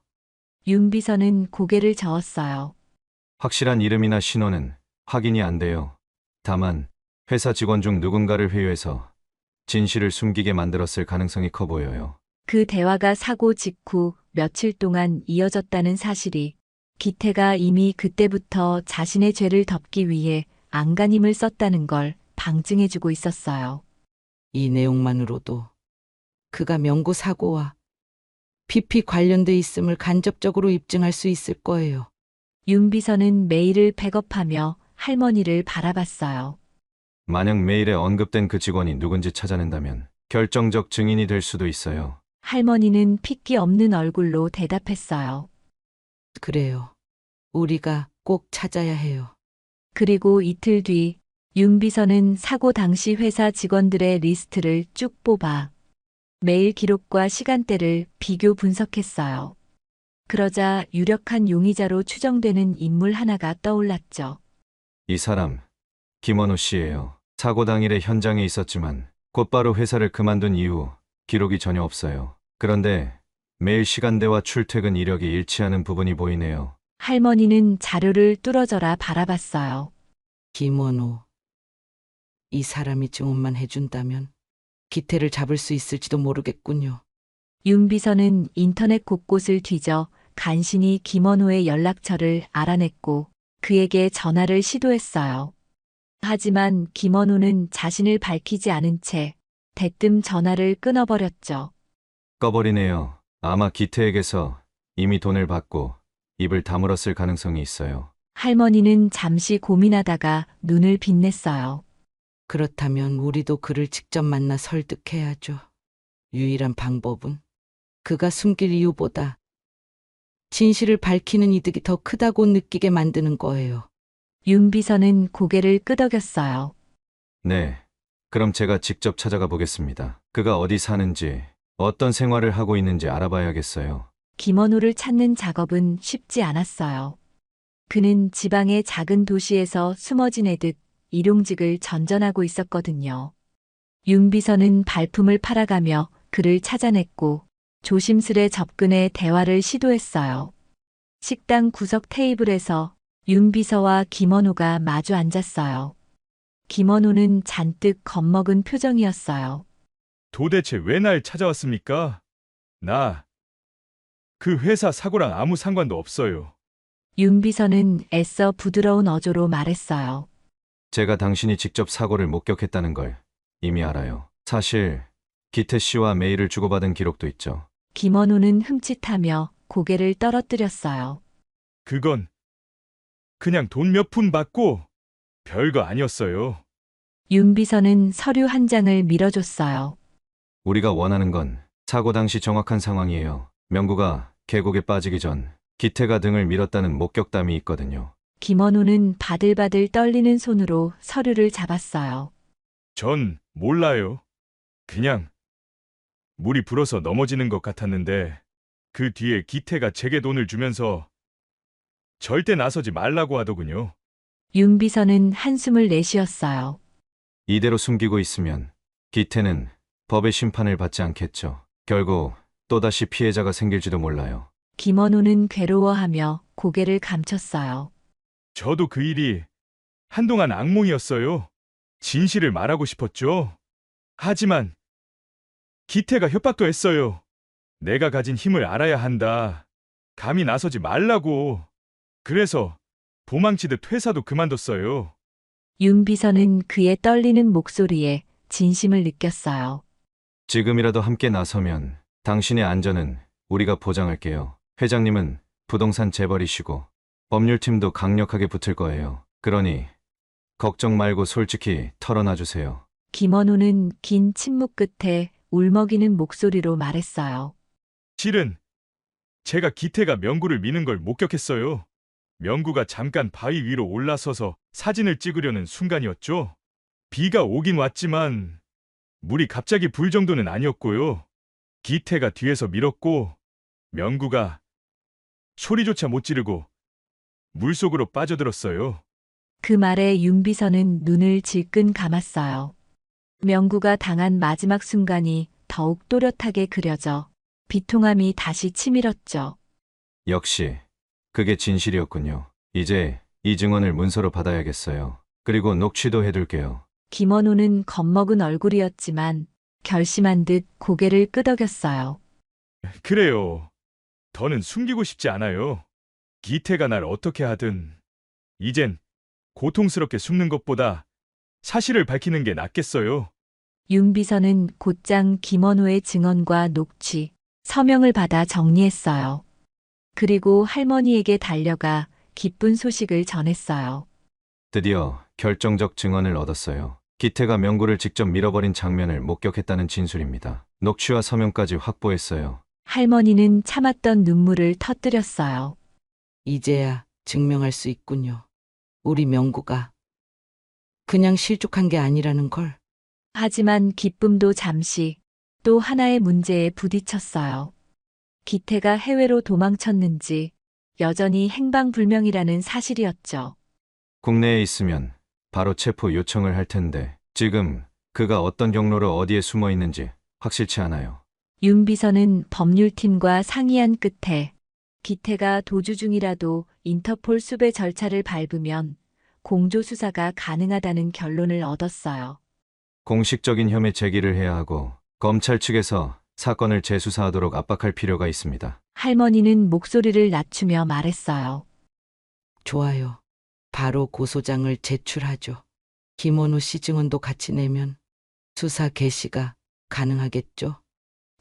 윤 비서는 고개를 저었어요. 확실한 이름이나 신원은 확인이 안 돼요. 다만 회사 직원 중 누군가를 회유해서 진실을 숨기게 만들었을 가능성이 커 보여요. 그 대화가 사고 직후 며칠 동안 이어졌다는 사실이 기태가 이미 그때부터 자신의 죄를 덮기 위해 안간힘을 썼다는 걸 방증해주고 있었어요. 이 내용만으로도 그가 명구 사고와 깊이 관련돼 있음을 간접적으로 입증할 수 있을 거예요. 윤 비서는 메일을 백업하며 할머니를 바라봤어요. 만약 메일에 언급된 그 직원이 누군지 찾아낸다면 결정적 증인이 될 수도 있어요. 할머니는 핏기 없는 얼굴로 대답했어요. 그래요. 우리가 꼭 찾아야 해요. 그리고 이틀 뒤, 윤 비서는 사고 당시 회사 직원들의 리스트를 쭉 뽑아 메일 기록과 시간대를 비교 분석했어요. 그러자 유력한 용의자로 추정되는 인물 하나가 떠올랐죠. 이 사람, 김원호 씨예요. 사고 당일에 현장에 있었지만 곧바로 회사를 그만둔 이후 기록이 전혀 없어요. 그런데 메일 시간대와 출퇴근 이력이 일치하는 부분이 보이네요. 할머니는 자료를 뚫어져라 바라봤어요. 김원호. 이 사람이 증언만 해준다면 기태를 잡을 수 있을지도 모르겠군요. 윤 비서는 인터넷 곳곳을 뒤져 간신히 김원호의 연락처를 알아냈고 그에게 전화를 시도했어요. 하지만 김원호는 자신을 밝히지 않은 채 대뜸 전화를 끊어버렸죠. 꺼버리네요. 아마 기태에게서 이미 돈을 받고 입을 다물었을 가능성이 있어요. 할머니는 잠시 고민하다가 눈을 빛냈어요. 그렇다면 우리도 그를 직접 만나 설득해야죠. 유일한 방법은 그가 숨길 이유보다 진실을 밝히는 이득이 더 크다고 느끼게 만드는 거예요. 윤 비서는 고개를 끄덕였어요. 네. 그럼 제가 직접 찾아가 보겠습니다. 그가 어디 사는지, 어떤 생활을 하고 있는지 알아봐야겠어요. 김원호를 찾는 작업은 쉽지 않았어요. 그는 지방의 작은 도시에서 숨어 지내듯 일용직을 전전하고 있었거든요. 윤 비서는 발품을 팔아가며 그를 찾아냈고 조심스레 접근해 대화를 시도했어요. 식당 구석 테이블에서 윤 비서와 김원호가 마주 앉았어요. 김원호는 잔뜩 겁먹은 표정이었어요. 도대체 왜 날 찾아왔습니까? 나 그 회사 사고랑 아무 상관도 없어요. 윤 비서는 애써 부드러운 어조로 말했어요. 제가 당신이 직접 사고를 목격했다는 걸 이미 알아요. 사실 기태 씨와 메일을 주고받은 기록도 있죠. 김원호는 흠칫하며 고개를 떨어뜨렸어요. 그건 그냥 돈 몇 푼 받고 별거 아니었어요. 윤 비서는 서류 한 장을 밀어줬어요. 우리가 원하는 건 사고 당시 정확한 상황이에요. 명구가 계곡에 빠지기 전 기태가 등을 밀었다는 목격담이 있거든요. 김원호는 바들바들 떨리는 손으로 서류를 잡았어요. 전 몰라요. 그냥 물이 불어서 넘어지는 것 같았는데 그 뒤에 기태가 제게 돈을 주면서 절대 나서지 말라고 하더군요. 윤 비서는 한숨을 내쉬었어요. 이대로 숨기고 있으면 기태는 법의 심판을 받지 않겠죠. 결국 또다시 피해자가 생길지도 몰라요. 김원호는 괴로워하며 고개를 감췄어요. 저도 그 일이 한동안 악몽이었어요. 진실을 말하고 싶었죠. 하지만 기태가 협박도 했어요. 내가 가진 힘을 알아야 한다. 감히 나서지 말라고. 그래서 도망치듯 회사도 그만뒀어요. 윤 비서는 그의 떨리는 목소리에 진심을 느꼈어요. 지금이라도 함께 나서면 당신의 안전은 우리가 보장할게요. 회장님은 부동산 재벌이시고 법률팀도 강력하게 붙을 거예요. 그러니 걱정 말고 솔직히 털어놔 주세요. 김원호는 긴 침묵 끝에 울먹이는 목소리로 말했어요. 실은 제가 기태가 명구를 미는 걸 목격했어요. 명구가 잠깐 바위 위로 올라서서 사진을 찍으려는 순간이었죠. 비가 오긴 왔지만 물이 갑자기 불 정도는 아니었고요. 기태가 뒤에서 밀었고 명구가 소리조차 못 지르고 물속으로 빠져들었어요. 그 말에 윤 비서는 눈을 질끈 감았어요. 명구가 당한 마지막 순간이 더욱 또렷하게 그려져 비통함이 다시 치밀었죠. 역시 그게 진실이었군요. 이제 이 증언을 문서로 받아야겠어요. 그리고 녹취도 해둘게요. 김원호는 겁먹은 얼굴이었지만 결심한 듯 고개를 끄덕였어요. 그래요. 더는 숨기고 싶지 않아요. 기태가 날 어떻게 하든 이젠 고통스럽게 숨는 것보다 사실을 밝히는 게 낫겠어요. 윤 비서는 곧장 김원호의 증언과 녹취, 서명을 받아 정리했어요. 그리고 할머니에게 달려가 기쁜 소식을 전했어요. 드디어 결정적 증언을 얻었어요. 기태가 명구를 직접 밀어버린 장면을 목격했다는 진술입니다. 녹취와 서명까지 확보했어요. 할머니는 참았던 눈물을 터뜨렸어요. 이제야 증명할 수 있군요. 우리 명구가 그냥 실족한 게 아니라는 걸. 하지만 기쁨도 잠시 또 하나의 문제에 부딪혔어요. 기태가 해외로 도망쳤는지 여전히 행방불명이라는 사실이었죠. 국내에 있으면 바로 체포 요청을 할 텐데 지금 그가 어떤 경로로 어디에 숨어 있는지 확실치 않아요. 윤 비서는 법률팀과 상의한 끝에 기태가 도주 중이라도 인터폴 수배 절차를 밟으면 공조 수사가 가능하다는 결론을 얻었어요. 공식적인 혐의 제기를 해야 하고 검찰 측에서 사건을 재수사하도록 압박할 필요가 있습니다. 할머니는 목소리를 낮추며 말했어요. 좋아요. 바로 고소장을 제출하죠. 김원호 씨 증언도 같이 내면 수사 개시가 가능하겠죠.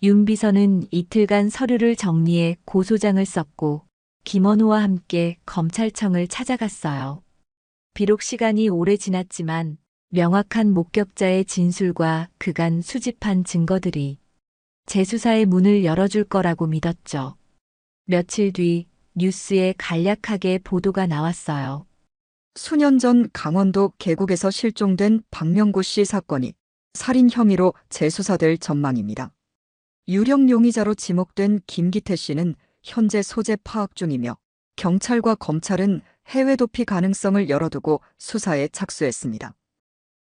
윤 비서는 이틀간 서류를 정리해 고소장을 썼고 김원호와 함께 검찰청을 찾아갔어요. 비록 시간이 오래 지났지만 명확한 목격자의 진술과 그간 수집한 증거들이 재수사의 문을 열어줄 거라고 믿었죠. 며칠 뒤 뉴스에 간략하게 보도가 나왔어요. 수년 전 강원도 계곡에서 실종된 박명구 씨 사건이 살인 혐의로 재수사될 전망입니다. 유령 용의자로 지목된 김기태 씨는 현재 소재 파악 중이며 경찰과 검찰은 해외 도피 가능성을 열어두고 수사에 착수했습니다.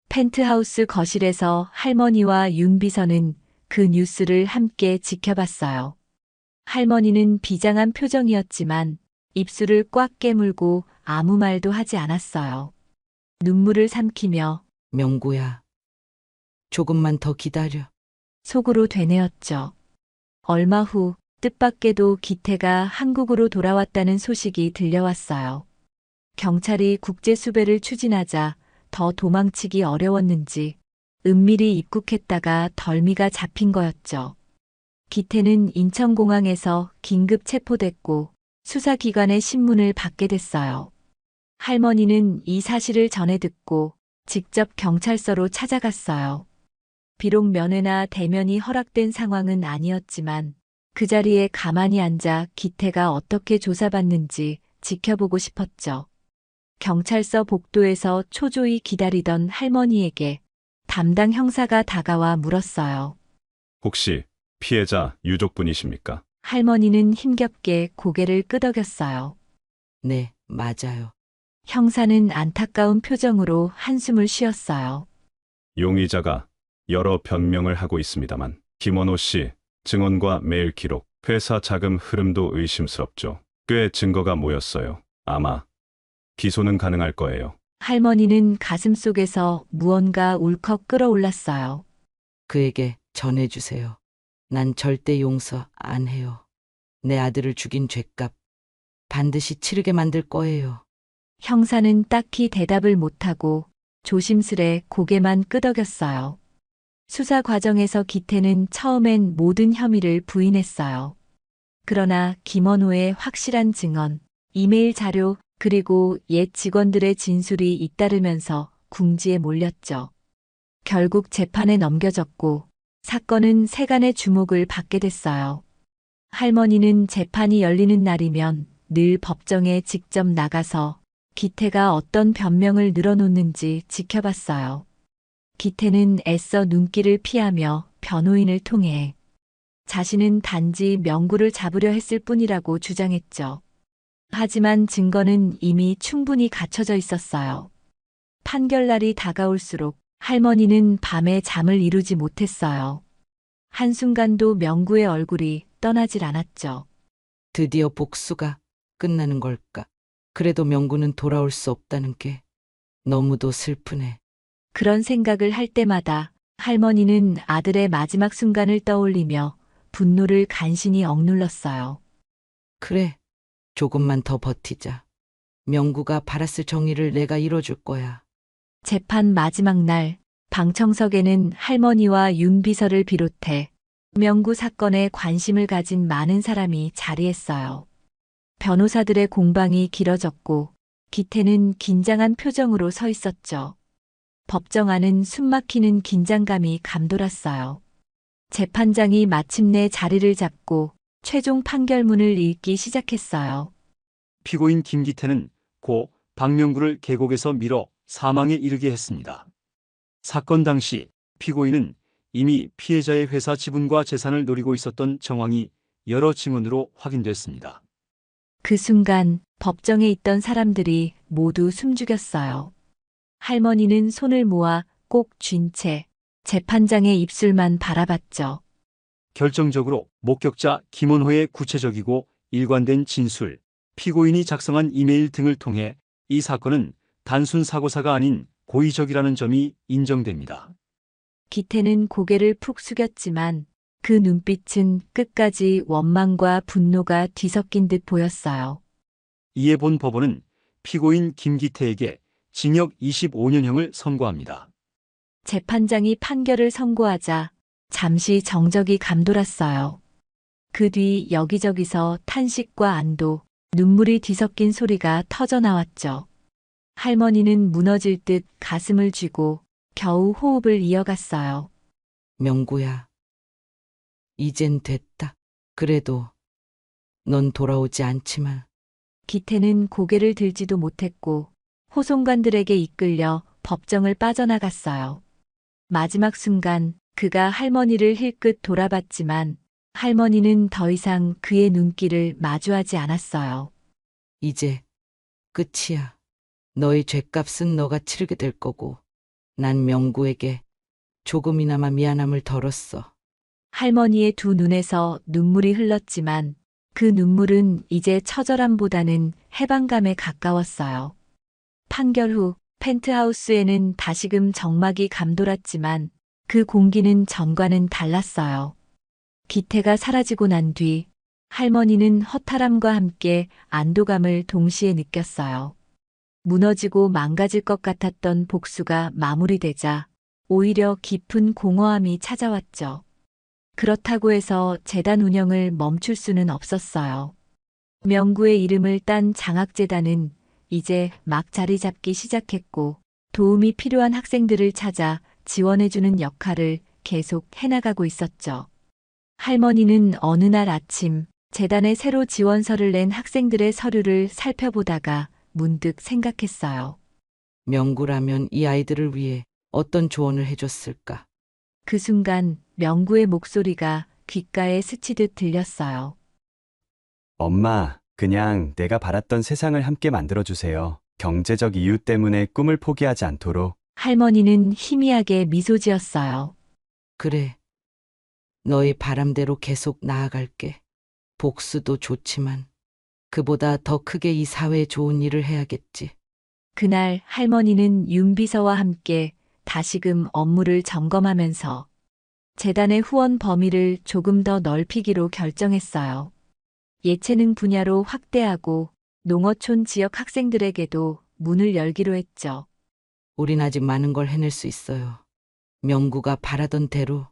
펜트하우스 거실에서 할머니와 윤 비서는 그 뉴스를 함께 지켜봤어요. 할머니는 비장한 표정이었지만 입술을 꽉 깨물고 아무 말도 하지 않았어요. 눈물을 삼키며 명구야, 조금만 더 기다려. 속으로 되뇌었죠. 얼마 후 뜻밖에도 기태가 한국으로 돌아왔다는 소식이 들려왔어요. 경찰이 국제 수배를 추진하자 더 도망치기 어려웠는지 은밀히 입국했다가 덜미가 잡힌 거였죠. 기태는 인천공항에서 긴급 체포됐고 수사기관의 신문을 받게 됐어요. 할머니는 이 사실을 전해 듣고 직접 경찰서로 찾아갔어요. 비록 면회나 대면이 허락된 상황은 아니었지만 그 자리에 가만히 앉아 기태가 어떻게 조사받는지 지켜보고 싶었죠. 경찰서 복도에서 초조히 기다리던 할머니에게 담당 형사가 다가와 물었어요. 혹시 피해자 유족분이십니까? 할머니는 힘겹게 고개를 끄덕였어요. 네, 맞아요. 형사는 안타까운 표정으로 한숨을 쉬었어요. 용의자가 여러 변명을 하고 있습니다만 김원호 씨 증언과 메일 기록, 회사 자금 흐름도 의심스럽죠. 꽤 증거가 모였어요. 아마 기소는 가능할 거예요. 할머니는 가슴속에서 무언가 울컥 끓어올랐어요. 그에게 전해주세요. 난 절대 용서 안 해요. 내 아들을 죽인 죄값 반드시 치르게 만들 거예요. 형사는 딱히 대답을 못하고 조심스레 고개만 끄덕였어요. 수사 과정에서 기태는 처음엔 모든 혐의를 부인했어요. 그러나 김원호의 확실한 증언, 이메일 자료, 그리고 옛 직원들의 진술이 잇따르면서 궁지에 몰렸죠. 결국 재판에 넘겨졌고 사건은 세간의 주목을 받게 됐어요. 할머니는 재판이 열리는 날이면 늘 법정에 직접 나가서 기태가 어떤 변명을 늘어놓는지 지켜봤어요. 기태는 애써 눈길을 피하며 변호인을 통해 자신은 단지 명구를 잡으려 했을 뿐이라고 주장했죠. 하지만 증거는 이미 충분히 갖춰져 있었어요. 판결날이 다가올수록 할머니는 밤에 잠을 이루지 못했어요. 한순간도 명구의 얼굴이 떠나질 않았죠. 드디어 복수가 끝나는 걸까? 그래도 명구는 돌아올 수 없다는 게 너무도 슬프네. 그런 생각을 할 때마다 할머니는 아들의 마지막 순간을 떠올리며 분노를 간신히 억눌렀어요. 그래, 조금만 더 버티자. 명구가 바랐을 정의를 내가 이뤄줄 거야. 재판 마지막 날, 방청석에는 할머니와 윤 비서를 비롯해 명구 사건에 관심을 가진 많은 사람이 자리했어요. 변호사들의 공방이 길어졌고 기태는 긴장한 표정으로 서 있었죠. 법정 안은 숨막히는 긴장감이 감돌았어요. 재판장이 마침내 자리를 잡고 최종 판결문을 읽기 시작했어요. 피고인 김기태는 고 박명구를 계곡에서 밀어 사망에 이르게 했습니다. 사건 당시 피고인은 이미 피해자의 회사 지분과 재산을 노리고 있었던 정황이 여러 증언으로 확인됐습니다. 그 순간 법정에 있던 사람들이 모두 숨죽였어요. 할머니는 손을 모아 꼭 쥔 채 재판장의 입술만 바라봤죠. 결정적으로 목격자 김원호의 구체적이고 일관된 진술, 피고인이 작성한 이메일 등을 통해 이 사건은 단순 사고사가 아닌 고의적이라는 점이 인정됩니다. 기태는 고개를 푹 숙였지만 그 눈빛은 끝까지 원망과 분노가 뒤섞인 듯 보였어요. 이에 본 법원은 피고인 김기태에게 징역 25년형을 선고합니다. 재판장이 판결을 선고하자 잠시 정적이 감돌았어요. 그 뒤 여기저기서 탄식과 안도, 눈물이 뒤섞인 소리가 터져 나왔죠. 할머니는 무너질 듯 가슴을 쥐고 겨우 호흡을 이어갔어요. 명구야. 이젠 됐다. 그래도 넌 돌아오지 않지만 기태는 고개를 들지도 못했고 호송관들에게 이끌려 법정을 빠져나갔어요. 마지막 순간 그가 할머니를 힐끗 돌아봤지만 할머니는 더 이상 그의 눈길을 마주하지 않았어요. 이제 끝이야. 너의 죗값은 너가 치르게 될 거고 난 명구에게 조금이나마 미안함을 덜었어. 할머니의 두 눈에서 눈물이 흘렀지만 그 눈물은 이제 처절함보다는 해방감에 가까웠어요. 판결 후 펜트하우스에는 다시금 정막이 감돌았지만 그 공기는 전과는 달랐어요. 기태가 사라지고 난 뒤 할머니는 허탈함과 함께 안도감을 동시에 느꼈어요. 무너지고 망가질 것 같았던 복수가 마무리되자 오히려 깊은 공허함이 찾아왔죠. 그렇다고 해서 재단 운영을 멈출 수는 없었어요. 명구의 이름을 딴 장학재단은 이제 막 자리 잡기 시작했고 도움이 필요한 학생들을 찾아 지원해주는 역할을 계속 해나가고 있었죠. 할머니는 어느 날 아침 재단에 새로 지원서를 낸 학생들의 서류를 살펴보다가 문득 생각했어요. 명구라면 이 아이들을 위해 어떤 조언을 해줬을까? 그 순간 명구의 목소리가 귓가에 스치듯 들렸어요. 엄마, 그냥 내가 바랐던 세상을 함께 만들어주세요. 경제적 이유 때문에 꿈을 포기하지 않도록. 할머니는 희미하게 미소 지었어요. 그래. 너의 바람대로 계속 나아갈게. 복수도 좋지만 그보다 더 크게 이 사회에 좋은 일을 해야겠지. 그날 할머니는 윤 비서와 함께 다시금 업무를 점검하면서 재단의 후원 범위를 조금 더 넓히기로 결정했어요. 예체능 분야로 확대하고 농어촌 지역 학생들에게도 문을 열기로 했죠. 우린 아직 많은 걸 해낼 수 있어요. 명구가 바라던 대로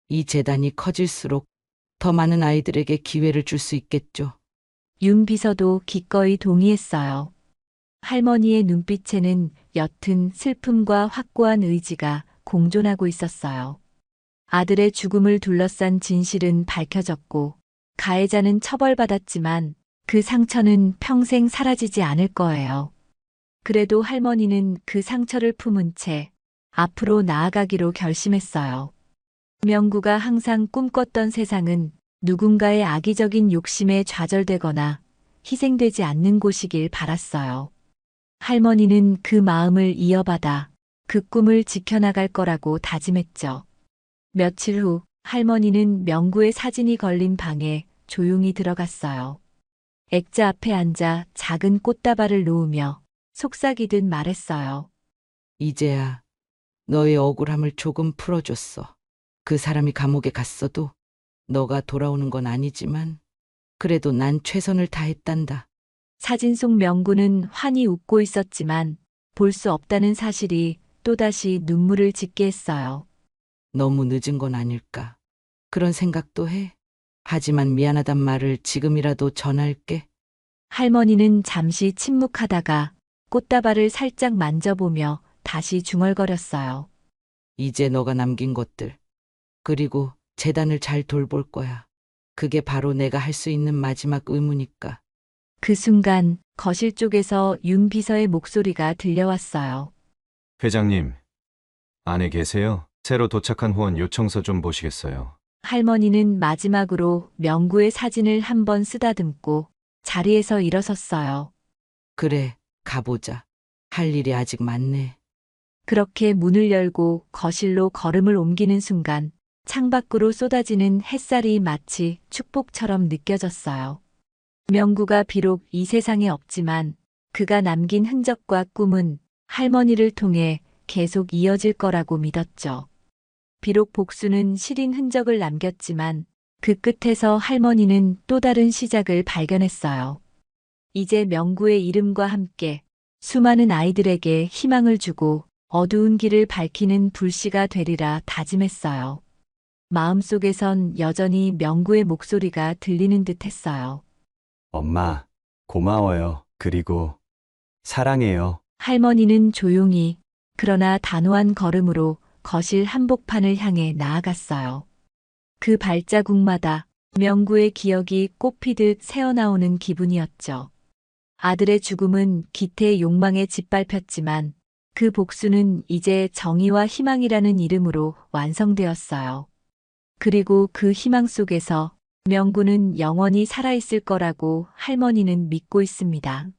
이 재단이 커질수록 더 많은 아이들에게 기회를 줄 수 있겠죠. 윤 비서도 기꺼이 동의했어요. 할머니의 눈빛에는 옅은 슬픔과 확고한 의지가 공존하고 있었어요. 아들의 죽음을 둘러싼 진실은 밝혀졌고 가해자는 처벌받았지만 그 상처는 평생 사라지지 않을 거예요. 그래도 할머니는 그 상처를 품은 채 앞으로 나아가기로 결심했어요. 명구가 항상 꿈꿨던 세상은 누군가의 악의적인 욕심에 좌절되거나 희생되지 않는 곳이길 바랐어요. 할머니는 그 마음을 이어받아 그 꿈을 지켜나갈 거라고 다짐했죠. 며칠 후 할머니는 명구의 사진이 걸린 방에 조용히 들어갔어요. 액자 앞에 앉아 작은 꽃다발을 놓으며 속삭이듯 말했어요. 이제야 너의 억울함을 조금 풀어줬어. 그 사람이 감옥에 갔어도 너가 돌아오는 건 아니지만 그래도 난 최선을 다했단다. 사진 속 명구는 환히 웃고 있었지만 볼 수 없다는 사실이 또다시 눈물을 짓게 했어요. 너무 늦은 건 아닐까. 그런 생각도 해. 하지만 미안하단 말을 지금이라도 전할게. 할머니는 잠시 침묵하다가 꽃다발을 살짝 만져보며 다시 중얼거렸어요. 이제 너가 남긴 것들. 그리고 재단을 잘 돌볼 거야. 그게 바로 내가 할 수 있는 마지막 의무니까. 그 순간 거실 쪽에서 윤 비서의 목소리가 들려왔어요. 회장님, 안에 계세요? 새로 도착한 후원 요청서 좀 보시겠어요? 할머니는 마지막으로 명구의 사진을 한번 쓰다듬고 자리에서 일어섰어요. 그래, 가보자. 할 일이 아직 많네. 그렇게 문을 열고 거실로 걸음을 옮기는 순간 창밖으로 쏟아지는 햇살이 마치 축복처럼 느껴졌어요. 명구가 비록 이 세상에 없지만 그가 남긴 흔적과 꿈은 할머니를 통해 계속 이어질 거라고 믿었죠. 비록 복수는 시린 흔적을 남겼지만 그 끝에서 할머니는 또 다른 시작을 발견했어요. 이제 명구의 이름과 함께 수많은 아이들에게 희망을 주고 어두운 길을 밝히는 불씨가 되리라 다짐했어요. 마음속에선 여전히 명구의 목소리가 들리는 듯 했어요. 엄마, 고마워요. 그리고 사랑해요. 할머니는 조용히 그러나 단호한 걸음으로 거실 한복판을 향해 나아갔어요. 그 발자국마다 명구의 기억이 꽃피듯 새어나오는 기분이었죠. 아들의 죽음은 기태의 욕망에 짓밟혔지만 그 복수는 이제 정의와 희망이라는 이름으로 완성되었어요. 그리고 그 희망 속에서 명구는 영원히 살아있을 거라고 할머니는 믿고 있습니다.